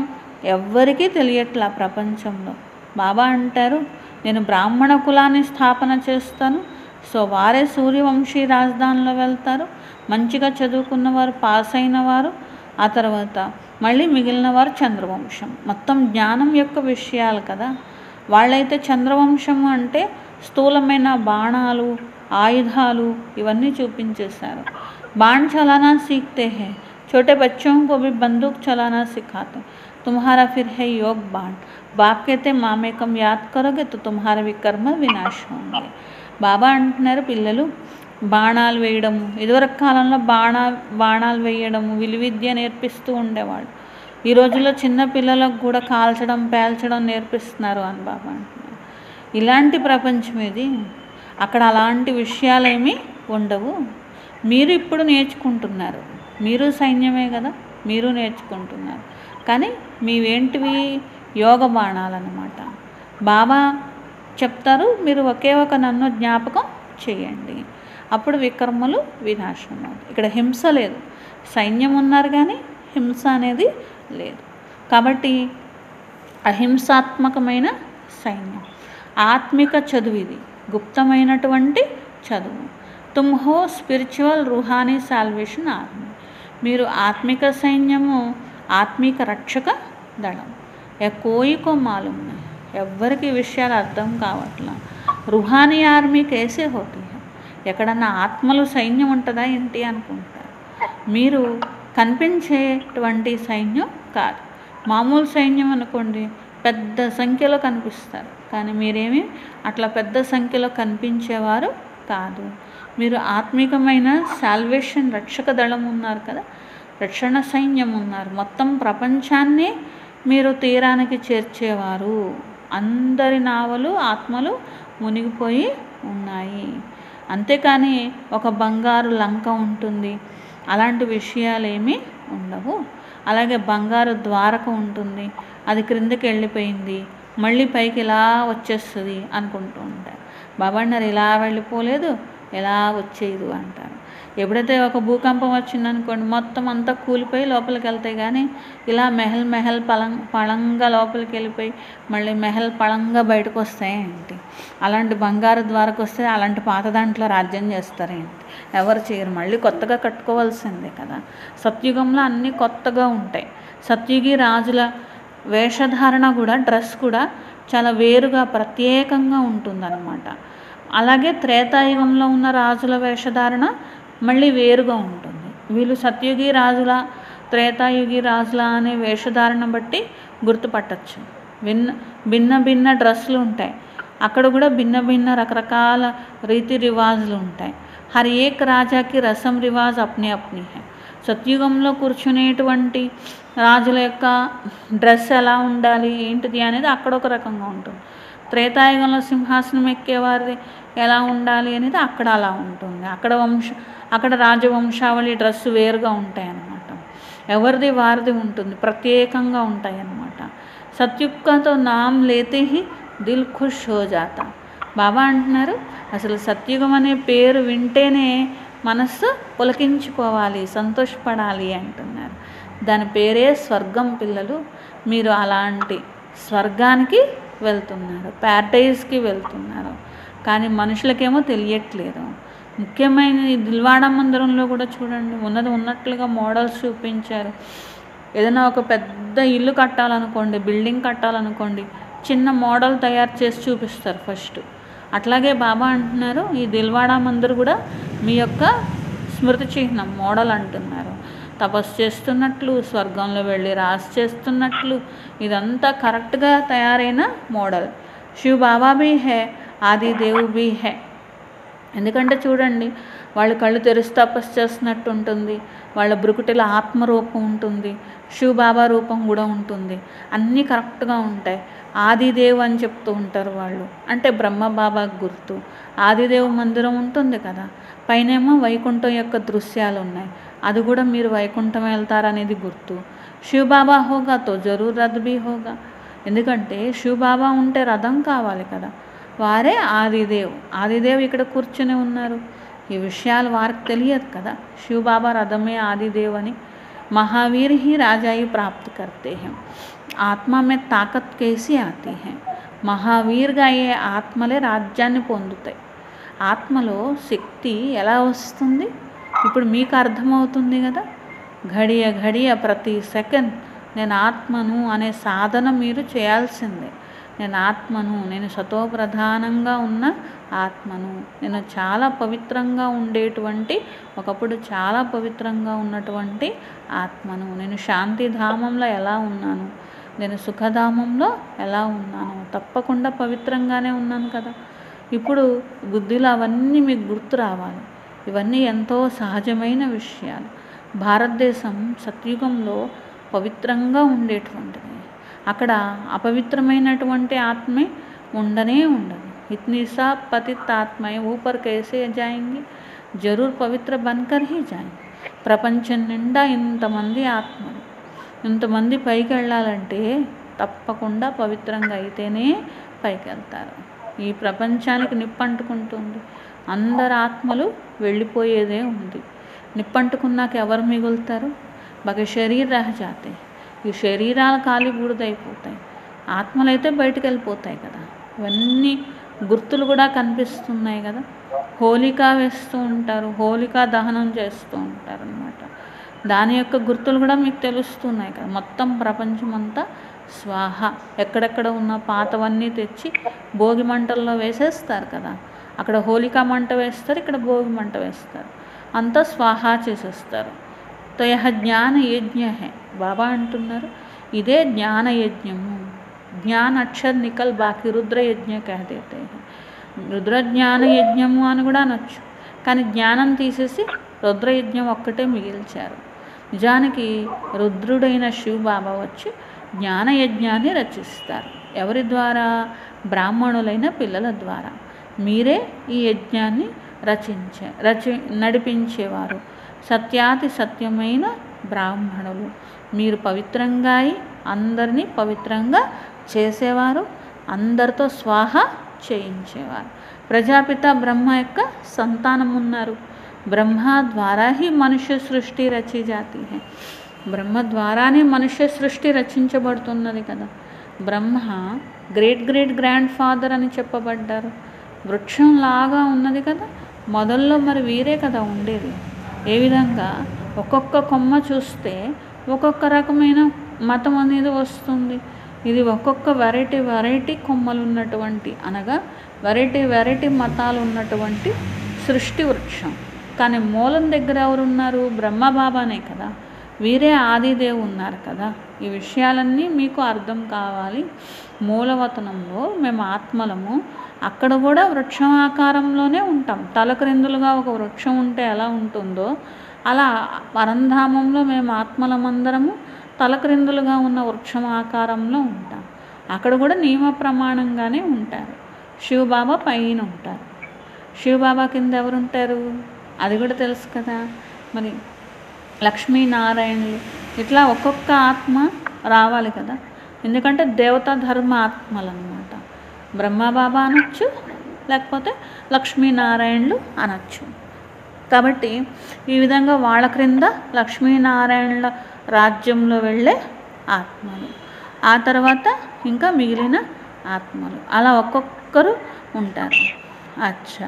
A: ఎవ్వరికీ తెలియట్లా ప్రపంచంలో. బాబా అంటారు, నేను బ్రాహ్మణ కులాన్ని స్థాపన చేస్తాను. సో వారే సూర్యవంశీ రాజధానిలో వెళ్తారు, మంచిగా చదువుకున్నవారు, పాస్ అయిన వారు, ఆ తర్వాత మళ్ళీ మిగిలిన వారు చంద్రవంశం. మొత్తం జ్ఞానం యొక్క విషయాలు కదా. వాళ్ళైతే చంద్రవంశము అంటే స్థూలమైన బాణాలు, ఆయుధాలు ఇవన్నీ చూపించేశారు. बाण चलाना सीखते हैं, छोटे बच्चों को भी बंदूक चलाना सिखाते. तुम्हारा फिर है योग बाण. बाप कहते मामेकम याद करोगे तो तुम्हारे भी कर्म विनाश होंगे. బాబా అంటున్నారు, పిల్లలు బాణాలు వేయడము, ఇదివరకు కాలంలో బాణాలు వేయడము, విలువిద్య నేర్పిస్తూ ఉండేవాళ్ళు. ఈ రోజుల్లో చిన్న పిల్లలకు కూడా కాల్చడం, పేల్చడం నేర్పిస్తున్నారు అని బాబా అంటున్నారు. ఇలాంటి ప్రపంచం ఇది, అక్కడ అలాంటి విషయాలేమీ ఉండవు. మీరు ఇప్పుడు నేర్చుకుంటున్నారు, మీరు సైన్యమే కదా, మీరు నేర్చుకుంటున్నారు. కానీ మీవేంటివి, యోగ బాణాలన్నమాట. బాబా చెప్తారు, మీరు ఒకే ఒక నన్ను జ్ఞాపకం చేయండి, అప్పుడు వికర్మలు వినాశనం అవుతాయి. ఇక్కడ హింస లేదు, సైన్యం ఉన్నారు కానీ హింస అనేది లేదు. కాబట్టి అహింసాత్మకమైన సైన్యం, ఆత్మిక చదువు, ఇది గుప్తమైనటువంటి చదువు. तुम हो स्पिरिचुअल रूहानी साल्वेशन आर्मी, మీరు ఆత్మిక సైన్యము, ఆత్మిక రక్షక దళం. కోయి కో మాలూమ్ నహీ, ఎవ్వరికి విషయాలు అర్థం కావట్లా. రుహానీ ఆర్మీ కేసే హోతీ హై, ఎక్కడన్నా ఆత్మలు సైన్యం ఉంటుందా ఏంటి అనుకుంటారు. మీరు కనిపించేటువంటి సైన్యం కాదు. మామూలు సైన్యం అనుకోండి, పెద్ద సంఖ్యలో కనిపిస్తారు, కానీ మీరేమి అట్లా పెద్ద సంఖ్యలో కనిపించేవారు కాదు. మీరు ఆత్మికమైన సాల్వేషన్ రక్షక దళం ఉన్నారు కదా, రక్షణ సైన్యం ఉన్నారు. మొత్తం ప్రపంచాన్ని మీరు తీరానికి చేర్చేవారు. అందరి నావలు, ఆత్మలు మునిగిపోయి ఉన్నాయి. అంతేకాని ఒక బంగారు లంక ఉంటుంది, అలాంటి విషయాలు ఏమీ ఉండవు. అలాగే బంగారు ద్వారక ఉంటుంది, అది క్రిందకి వెళ్ళిపోయింది, మళ్ళీ పైకి ఇలా వచ్చేస్తుంది అనుకుంటూ ఉంటారు. బాబా అన్నారు, ఇలా వెళ్ళిపోలేదు, ఎలా వచ్చేది అంటారు. ఎప్పుడైతే ఒక భూకంపం వచ్చిందనుకోండి, మొత్తం అంతా కూలిపోయి లోపలికి వెళ్తాయి, కానీ ఇలా మెహల్ పళంగా లోపలికి వెళ్ళిపోయి మళ్ళీ మెహల్ పళంగా బయటకు వస్తాయేంటి? అలాంటి బంగారు ద్వారకు వస్తే అలాంటి పాత దాంట్లో రాజ్యం చేస్తారేంటి? ఎవరు చేయరు, మళ్ళీ కొత్తగా కట్టుకోవాల్సిందే కదా. సత్యుగంలో అన్నీ కొత్తగా ఉంటాయి. సత్యుగి రాజుల వేషధారణ కూడా, డ్రెస్ కూడా చాలా వేరుగా ప్రత్యేకంగా ఉంటుందన్నమాట. అలాగే త్రేతాయుగంలో ఉన్న రాజుల వేషధారణ మళ్ళీ వేరుగా ఉంటుంది. వీళ్ళు సత్యుగి రాజుల, త్రేతాయుగి రాజుల అనే వేషధారణ బట్టి గుర్తుపట్టచ్చు. భిన్న భిన్న డ్రెస్సులు ఉంటాయి, అక్కడ కూడా భిన్న భిన్న రకరకాల రీతి రివాజులు ఉంటాయి. హర్ ఏక్ రాజాకి రసం రివాజ్ అప్నే అప్నీ హై. సత్యుగంలో కూర్చునేటువంటి రాజుల యొక్క డ్రెస్ ఎలా ఉండాలి ఏంటిది అనేది అక్కడ ఒక రకంగా ఉంటుంది. త్రేతాయుగంలో సింహాసనం ఎక్కేవారిది ఎలా ఉండాలి అనేది అక్కడ అలా ఉంటుంది. అక్కడ రాజవంశావళి డ్రెస్సు వేరుగా ఉంటాయి అన్నమాట. ఎవరిది వారిది ఉంటుంది, ప్రత్యేకంగా ఉంటాయి అన్నమాట. సత్యుక్తో నామ్ లేతే హి దిల్ ఖుష్ హో జాతా. బాబా అంటున్నారు అసలు సత్యుగం అనే పేరు వింటేనే మనస్సు పులకించిపోవాలి, సంతోషపడాలి అంటున్నారు. దాని పేరే స్వర్గం పిల్లలు. మీరు అలాంటి స్వర్గానికి వెళ్తున్నారు, ప్యారడైజ్కి వెళ్తున్నారు. కానీ మనుషులకేమో తెలియట్లేదు. ముఖ్యమైన ఈ దిల్వాడ మందిరంలో కూడా చూడండి, ఉన్నది ఉన్నట్లుగా మోడల్స్ చూపించారు. ఏదైనా ఒక పెద్ద ఇల్లు కట్టాలనుకోండి, బిల్డింగ్ కట్టాలనుకోండి, చిన్న మోడల్ తయారు చేసి చూపిస్తారు ఫస్ట్. అట్లాగే బాబా అంటున్నారు ఈ దిల్వాడ మందిర్ కూడా మీ యొక్క స్మృతి చిహ్నం, మోడల్ అంటున్నారు. తపస్సు చేస్తున్నట్లు, స్వర్గంలో వెళ్ళి రాసి చేస్తున్నట్లు, ఇదంతా కరెక్ట్గా తయారైన మోడల్. శివ్ బాబా బీ హే, ఆదిదేవ్ బీ హే. ఎందుకంటే చూడండి, వాళ్ళు కళ్ళు తెరిచి తపస్సు చేస్తున్నట్టు ఉంటుంది, వాళ్ళ బ్రుకుటిలో ఆత్మరూపం ఉంటుంది, శివ్ బాబా రూపం కూడా ఉంటుంది, అన్నీ కరెక్ట్గా ఉంటాయి. ఆదిదేవ్ అని చెప్తూ ఉంటారు వాళ్ళు, అంటే బ్రహ్మ బాబాకు గుర్తు. ఆదిదేవ్ మందిరం ఉంటుంది కదా, పైనేమో వైకుంఠం యొక్క దృశ్యాలు ఉన్నాయి, అది కూడా మీరు వైకుంఠం వెళ్తారనేది గుర్తు. శివ్ బాబా హోగా తో జరూర్ రథ్ బీ హోగా. ఎందుకంటే శివ్ బాబా ఉంటే రథం కావాలి కదా, వారే ఆదిదేవ్. ఆదిదేవ్ ఇక్కడ కూర్చొని ఉన్నారు. ఈ విషయాలు వారికి తెలియదు కదా, శివ్ బాబా రథమే ఆదిదేవ్ అని. महावीर ही राजाई प्राप्त करते हैं, ఆత్మ మే తాకత్ కేసి ఆతి హై. మహావీర్గా అయ్యే ఆత్మలే రాజ్యాన్ని పొందుతాయి. ఆత్మలో శక్తి ఎలా వస్తుంది ఇప్పుడు మీకు అర్థమవుతుంది కదా. ఘడియ ఘడియ ప్రతి సెకండ్ నేను ఆత్మను అనే సాధన మీరు చేయాల్సిందే. నేను ఆత్మను, నేను సతోప్రధానంగా ఉన్న ఆత్మను, నేను చాలా పవిత్రంగా ఉండేటువంటి, ఒకప్పుడు చాలా పవిత్రంగా ఉన్నటువంటి ఆత్మను. నేను శాంతిధామంలో ఎలా ఉన్నాను, నేను సుఖధామంలో ఎలా ఉన్నాను, తప్పకుండా పవిత్రంగానే ఉన్నాను కదా. ఇప్పుడు బుద్ధిలో అవన్నీ మీకు గుర్తు రావాలి. ఇవన్నీ ఎంతో సహజమైన విషయాలు. భారతదేశం సత్యుగంలో పవిత్రంగా ఉండేటువంటిది. అక్కడ అపవిత్రమైనటువంటి ఆత్మే ఉండనే ఉండదు. ఇతनी सब पतित आत्माएं ऊपर कैसे जाएंगी, जरूर पवित्र बनकर ही जाएंगे. ప్రపంచం నిండా ఇంతమంది ఆత్మలు, ఇంతమంది పైకి వెళ్ళాలంటే తప్పకుండా పవిత్రంగా అయితేనే పైకి వెళ్తారు. ఈ ప్రపంచానికి నిప్పంటుకుంటుంది, అందరు ఆత్మలు వెళ్ళిపోయేదే ఉంది. నిప్పంటుకున్నాక ఎవరు మిగులుతారు? బాగా శరీర రహజాతే, ఈ శరీరాలు ఖాళీ బూడిదైపోతాయి, ఆత్మలు అయితే బయటకు వెళ్ళిపోతాయి కదా. ఇవన్నీ గుర్తులు కూడా కనిపిస్తున్నాయి కదా. హోలికా వేస్తూ ఉంటారు, హోలికా దహనం చేస్తూ ఉంటారు అన్నమాట. దాని యొక్క గుర్తులు కూడా మీకు తెలుస్తున్నాయి కదా. మొత్తం ప్రపంచమంతా స్వాహ, ఎక్కడెక్కడ ఉన్న పాతవన్నీ తెచ్చి భోగి మంటల్లో వేసేస్తారు కదా. అక్కడ హోలికా మంట వేస్తారు, ఇక్కడ భోగి మంట వేస్తారు, అంతా స్వాహా చేసేస్తారు. తో యహ జ్ఞాన యజ్ఞ హై. బాబా అంటున్నారు ఇదే జ్ఞాన యజ్ఞము. జ్ఞాన అక్షర్ నికల్ బాకి రుద్ర యజ్ఞ కహదేతే. రుద్రజ్ఞాన యజ్ఞము అని కూడా అనొచ్చు, కానీ జ్ఞానం తీసేసి రుద్రయజ్ఞం ఒక్కటే మిగిల్చారు. నిజానికి రుద్రుడైన శివ్ బాబా వచ్చి జ్ఞానయజ్ఞాన్ని రచిస్తారు. ఎవరి ద్వారా? బ్రాహ్మణులైన పిల్లల ద్వారా. మీరే ఈ యజ్ఞాన్ని నడిపించేవారు. సత్యాతి సత్యమైన బ్రాహ్మణులు. మీరు పవిత్రంగా అయి అందరినీ పవిత్రంగా చేసేవారు, అందరితో స్వాహ చేయించేవారు. ప్రజాపిత బ్రహ్మ యొక్క సంతానం ఉన్నారు. బ్రహ్మ ద్వారా హీ మనుష్య సృష్టి రచి జాతి హై. బ్రహ్మ ద్వారానే మనుష్య సృష్టి రచించబడుతున్నది కదా. బ్రహ్మ గ్రేట్ గ్రేట్ గ్రాండ్ ఫాదర్ అని చెప్పబడ్డారు. వృక్షంలాగా ఉన్నది కదా మొదల్లో, మరి వీరే కదా ఉండేది. ఏ విధంగా ఒక్కొక్క కొమ్మ చూస్తే ఒక్కొక్క రకమైన మతం అనేది వస్తుంది. ఇది ఒక్కొక్క వెరైటీ కొమ్మలు ఉన్నటువంటి, అనగా వెరైటీ మతాలు ఉన్నటువంటి సృష్టి వృక్షం. కానీ మూలం దగ్గర ఎవరున్నారు? బ్రహ్మబాబానే కదా. వీరే ఆదిదేవు ఉన్నారు కదా. ఈ విషయాలన్నీ మీకు అర్థం కావాలి. మూలవతనంలో మేము ఆత్మలము, అక్కడ కూడా వృక్షం ఆకారంలోనే ఉంటాం. తలక్రిందులుగా ఒక వృక్షం ఉంటే ఎలా ఉంటుందో అలా పరంధామంలో మేము ఆత్మలమందరము తలక్రిందులుగా ఉన్న వృక్షం ఆకారంలో ఉంటాం. అక్కడ కూడా నియమ ప్రమాణంగానే ఉంటారు. శివబాబా పైన ఉంటారు. శివబాబా కింద ఎవరుంటారు? అది కూడా తెలుసు కదా. మరి లక్ష్మీనారాయణులు ఇట్లా ఒక్కొక్క ఆత్మ రావాలి కదా, ఎందుకంటే దేవతా ధర్మ ఆత్మలు అన్నమాట. బ్రహ్మబాబా అనొచ్చు, లేకపోతే లక్ష్మీనారాయణులు అనొచ్చు. కాబట్టి ఈ విధంగా వాళ్ళ క్రింద లక్ష్మీనారాయణుల రాజ్యంలో వెళ్ళే ఆత్మలు, ఆ తర్వాత ఇంకా మిగిలిన ఆత్మలు, అలా ఒక్కొక్కరు ఉంటారు. అచ్చా,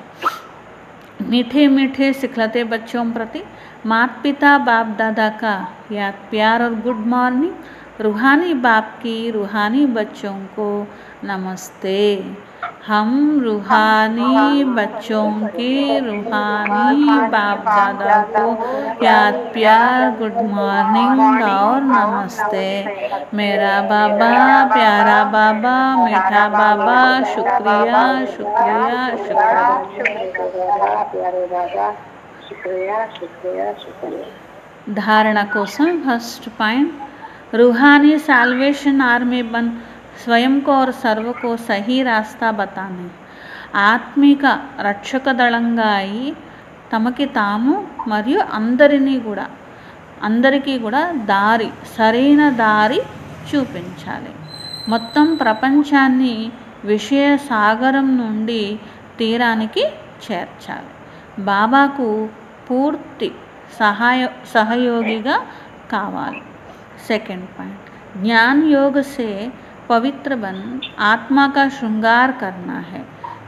A: मीठे मीठे सिखलाते बच्चों प्रति माता पिता बाप दादा का याद प्यार और गुड मॉर्निंग. रूहानी बाप की रूहानी बच्चों को नमस्ते. हम रूहानी बच्चों के रूहानी बाप दादा को याद प्यार गुड मॉर्निंग और नमस्ते. मेरा बाबा, प्यारा बाबा, मीठा बाबा, शुक्रिया शुक्रिया शुक्रिया. धारणा कोसम फर्स्ट पॉइंट, रूहानी साल्वेशन आर्मी बन स्वयं को और सर्व को सही रास्ता बताने. ఆత్మిక రక్షక దళంగా అయి తమకి తాము మరియు అందరికీ కూడా సరైన దారి చూపించాలి. మొత్తం ప్రపంచాన్ని విషయ సాగరం నుండి తీరానికి చేర్చాలి. బాబాకు పూర్తి సహయోగిగా కావాలి. सेकंड पॉइंट, ज्ञान योग से पवित्र बन आत्मा का श्रृंगार करना है.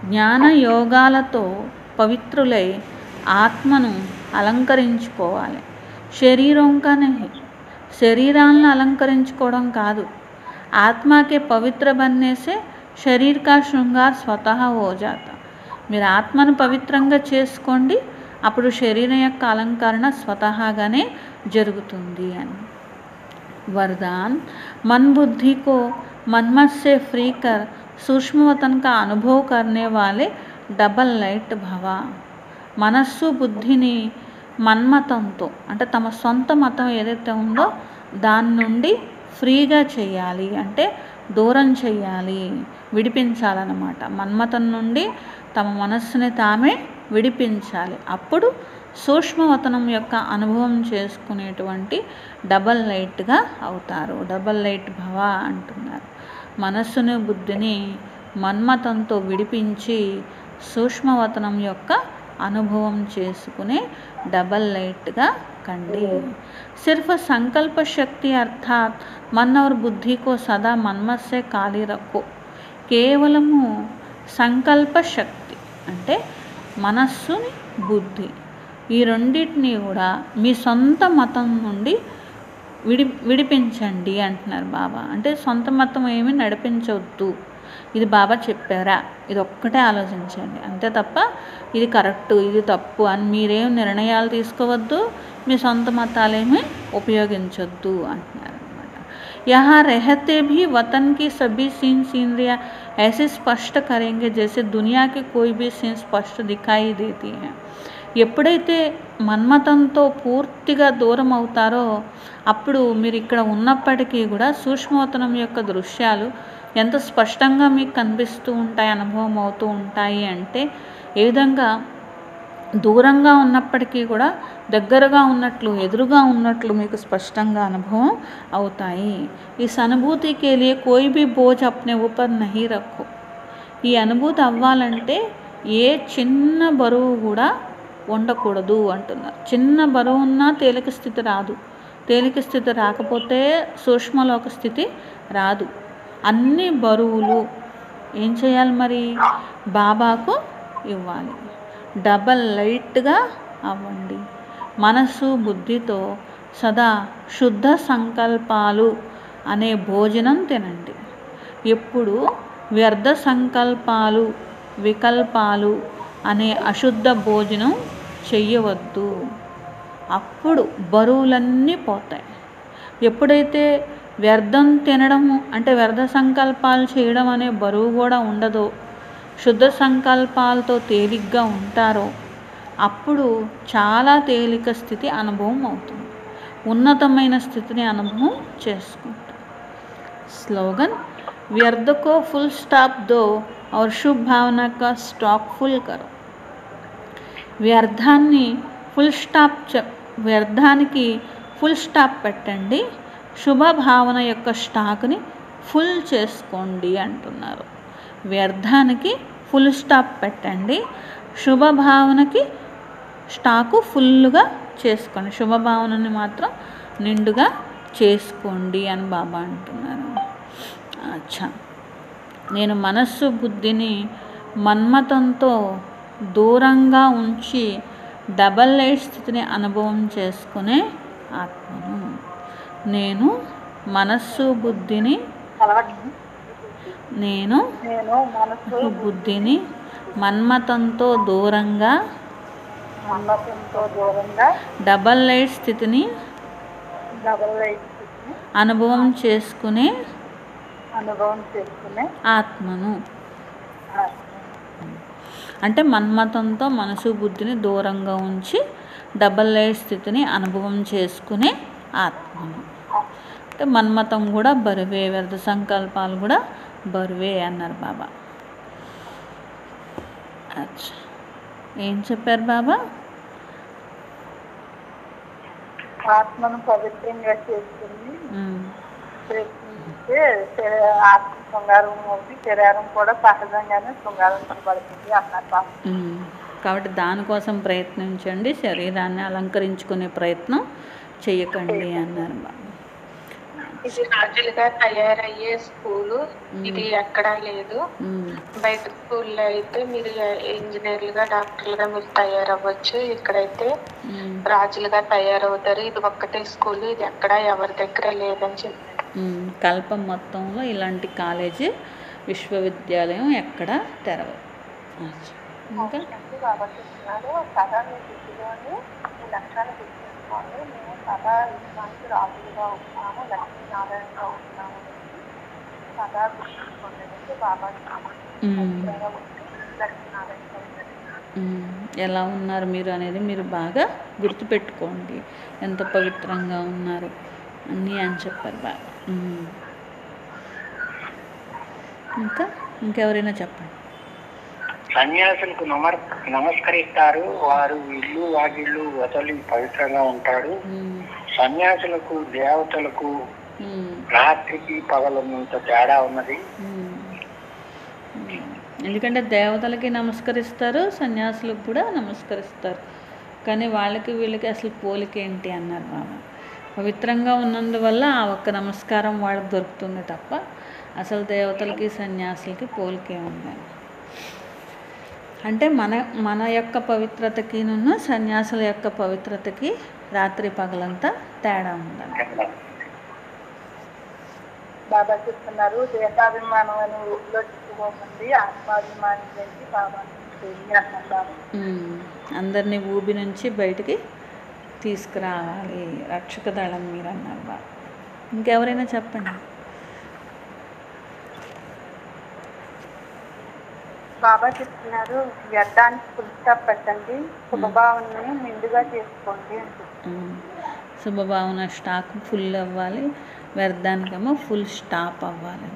A: జ్ఞాన యోగాలతో పవిత్రులై ఆత్మను అలంకరించుకోవాలి. శరీరంకా నహి, శరీరాలను అలంకరించుకోవడం కాదు. ఆత్మకే పవిత్ర బన్నే సే శరీర్ కా శృంగార్ స్వతహా హో జాతా. మీరు ఆత్మను పవిత్రంగా చేసుకోండి, అప్పుడు శరీరం యొక్క అలంకరణ స్వతహాగానే జరుగుతుంది అని. वरदान, मन बुद्धि को मनमत से फ्री कर सूक्ष्म वतन का अनुभव करने वाले डबल लाइट भव. మనస్సు బుద్ధిని మన్మతంతో అంటే తమ సొంత మతం ఏదైతే ఉందో దాని నుండి ఫ్రీగా చేయాలి, అంటే దూరం చేయాలి, విడిపించాలన్నమాట. మన్మతం నుండి తమ మనస్సుని తామే విడిపించాలి. అప్పుడు సూక్ష్మవతనం యొక్క అనుభవం చేసుకునేటువంటి డబల్ లైట్గా అవుతారు. డబల్ లైట్ భవ అంటున్నారు. మనస్సును బుద్ధిని మన్మతంతో విడిపించి సూక్ష్మవతనం యొక్క అనుభవం చేసుకునే డబల్ లైట్గా కండి. సిర్ఫ్ సంకల్ప శక్తి అర్థాత్ मन और बुद्धि को सदा మన్మత్ से ఖాళీ రఖో. కేవలము సంకల్ప శక్తి అంటే మనస్సుని బుద్ధి ఈ రెండింటినీ కూడా మీ సొంత మతం నుండి విడిపించండి అంటున్నారు బాబా. అంటే సొంత మతం ఏమీ నడిపించవద్దు, ఇది బాబా చెప్పారా, ఇది ఒక్కటే ఆలోచించండి అంతే తప్ప ఇది కరెక్టు ఇది తప్పు అని మీరేం నిర్ణయాలు తీసుకోవద్దు, మీ సొంత మతాలేమీ ఉపయోగించొద్దు అంటున్నారు అన్నమాట. यहाँ रहते भी वतन की सभी सीनरियाँ ऐसे स्पष्ट करेंगे जैसे दुनिया के कोई भी सीन स्पष्ट दिखाई देती हैं. ఎప్పుడైతే మన్మతంతో పూర్తిగా దూరం అవుతారో అప్పుడు మీరు ఇక్కడ ఉన్నప్పటికీ కూడా సూక్ష్మవతనం యొక్క దృశ్యాలు ఎంత స్పష్టంగా మీకు కనిపిస్తూ ఉంటాయి, అనుభవం అవుతూ ఉంటాయి. అంటే ఏ విధంగా దూరంగా ఉన్నప్పటికీ కూడా దగ్గరగా ఉన్నట్లు ఎదురుగా ఉన్నట్లు మీకు స్పష్టంగా అనుభవం అవుతాయి. ఇస్ అనుభూతి के लिए कोई भी बोझ अपने ऊपर नहीं रखो. ఈ అనుభూతి అవ్వాలంటే ఏ చిన్న బరువు కూడా ఉండకూడదు అంటున్నారు. చిన్న బరువు ఉన్నా తేలిక స్థితి రాదు, తేలిక స్థితి రాకపోతే సూక్ష్మలోక స్థితి రాదు. అన్ని బరువులు ఏం చేయాలి మరి, బాబాకు ఇవ్వాలి. డబల్ లైట్గా అవ్వండి. మనసు బుద్ధితో సదా శుద్ధ సంకల్పాలు అనే భోజనం తినండి. ఎప్పుడు వ్యర్థ సంకల్పాలు వికల్పాలు అనే అశుద్ధ భోజనం చెయ్యవద్దు, అప్పుడు బరువులన్నీ పోతాయి. ఎప్పుడైతే వ్యర్థం తినడము అంటే వ్యర్థ సంకల్పాలు చేయడం అనే బరువు కూడా ఉండదో, శుద్ధ సంకల్పాలతో తేలిగ్గా ఉంటారో అప్పుడు చాలా తేలిక స్థితి అనుభవం అవుతుంది, ఉన్నతమైన స్థితిని అనుభవం చేసుకుంటారు. స్లోగన్, వ్యర్థ को फुल स्टॉप दो और शुभ भावना का स्टॉक फुल करो. వ్యర్థానికి ఫుల్ స్టాప్ పెట్టండి, శుభభావన యొక్క స్టాక్ని ఫుల్ చేసుకోండి అంటున్నారు. వ్యర్థానికి ఫుల్ స్టాప్ పెట్టండి, శుభభావనకి స్టాకు ఫుల్గా చేసుకోండి, శుభభావనని మాత్రం నిండుగా చేసుకోండి అని బాబా అంటున్నారు. అచ్చా, నేను మనస్సు బుద్ధిని మన్మతంతో దూరంగా ఉంచి డబల్ లైట్ స్థితిని అనుభవం చేసుకునే ఆత్మను. నేను మనస్సు బుద్ధిని బుద్ధిని మన్మతంతో దూరంగా డబల్ లైట్ స్థితిని అనుభవం చేసుకునే ఆత్మను. అంటే మన్మతంతో మనసు బుద్ధిని దూరంగా ఉంచి డబల్ లైట్ స్థితిని అనుభవం చేసుకునే ఆత్మను. అంటే మన్మతం కూడా బరువే, వ్యర్థ సంకల్పాలు కూడా బరువే అన్నారు బాబా. అచ్చా, ఏం చెప్పారు బాబా?
B: ఆత్మను పవిత్రంగా చేసుకుని ప్రయత్నిస్తే ఆత్మ శృంగారం అవుతుంది, శరీరం కూడా సహజంగానే శృంగారించబడుతుంది అన్నారు బాబా.
A: కాబట్టి దానికోసం ప్రయత్నించండి, శరీరాన్ని అలంకరించుకునే ప్రయత్నం చేయకండి అన్నారు బాబా.
B: ఇది రాజులుగా తయారయ్యే స్కూలు, ఇది ఎక్కడా లేదు. బయట స్కూల్లో అయితే మీరు ఇంజనీర్లుగా, డాక్టర్లుగా మీరు తయారవ్వచ్చు, ఇక్కడైతే రాజులుగా తయారవుతారు. ఇది ఒక్కటే స్కూల్, ఇది ఎక్కడా ఎవరి దగ్గర లేదని చెప్పారు.
A: కల్పం మొత్తంలో ఇలాంటి కాలేజీ, విశ్వవిద్యాలయం ఎక్కడ తెరవదు. ఇంకా
B: సదా మీ బుద్ధిలోని మీ లక్ష్యాన్ని గుర్తుంచుకోండి. మేము సదా ఇలాంటి రాజులుగా ఉంటున్నాము, లక్ష్మీనారాయణగా ఉంటున్నాము, సదా గుర్తుంచుకోండి. బాబా
A: ఎలా ఉన్నారు మీరు అనేది మీరు బాగా గుర్తుపెట్టుకోండి, ఎంత పవిత్రంగా ఉన్నారు అన్నీ అని చెప్పారు బాగా. ఇంకెవరైనా చెప్పండి.
C: సన్యాసులకు నమస్కరిస్తారు, వారు ఇల్లు వాకిళ్ళు వదిలి పవిత్రంగా ఉంటాడు. సన్యాసులకు దేవతలకు రాత్రికి పగలన్నంత తేడా ఉన్నది.
A: ఎందుకంటే దేవతలకి నమస్కరిస్తారు, సన్యాసులకు కూడా నమస్కరిస్తారు, కానీ వాళ్ళకి వీళ్ళకి అసలు పోలిక ఏంటి అన్నారు బాబా. పవిత్రంగా ఉన్నందువల్ల ఆ ఒక్క నమస్కారం వాళ్ళకి దొరుకుతుంది తప్ప అసలు దేవతలకి సన్యాసులకి పోలికే ఉండాలి. అంటే మన యొక్క పవిత్రతకి సన్యాసుల యొక్క పవిత్రతకి రాత్రి పగలంతా తేడా ఉండాలి.
B: బాబా చెప్తున్నారు, దేశాభిమానం అని ఊళ్ళో చెప్పుకోమంది, ఆత్మాభిమానం నుంచి బాబా అన్నారు.
A: అందరినీ ఊబి నుంచి బయటికి తీసుకురావాలి, రక్షక దళం మీరు అన్నారు బాబా. ఇంకెవరైనా చెప్పండి.
B: బాబా చెప్తున్నారు, వ్యర్థానికి ఫుల్ స్టాప్ పెట్టండి, శుభభావనని నిండుగా చేసుకోండి అని చెప్తున్నారు.
A: శుభభావన స్టాక్ ఫుల్ అవ్వాలి, వ్యర్థానికేమో ఫుల్ స్టాప్ అవ్వాలి.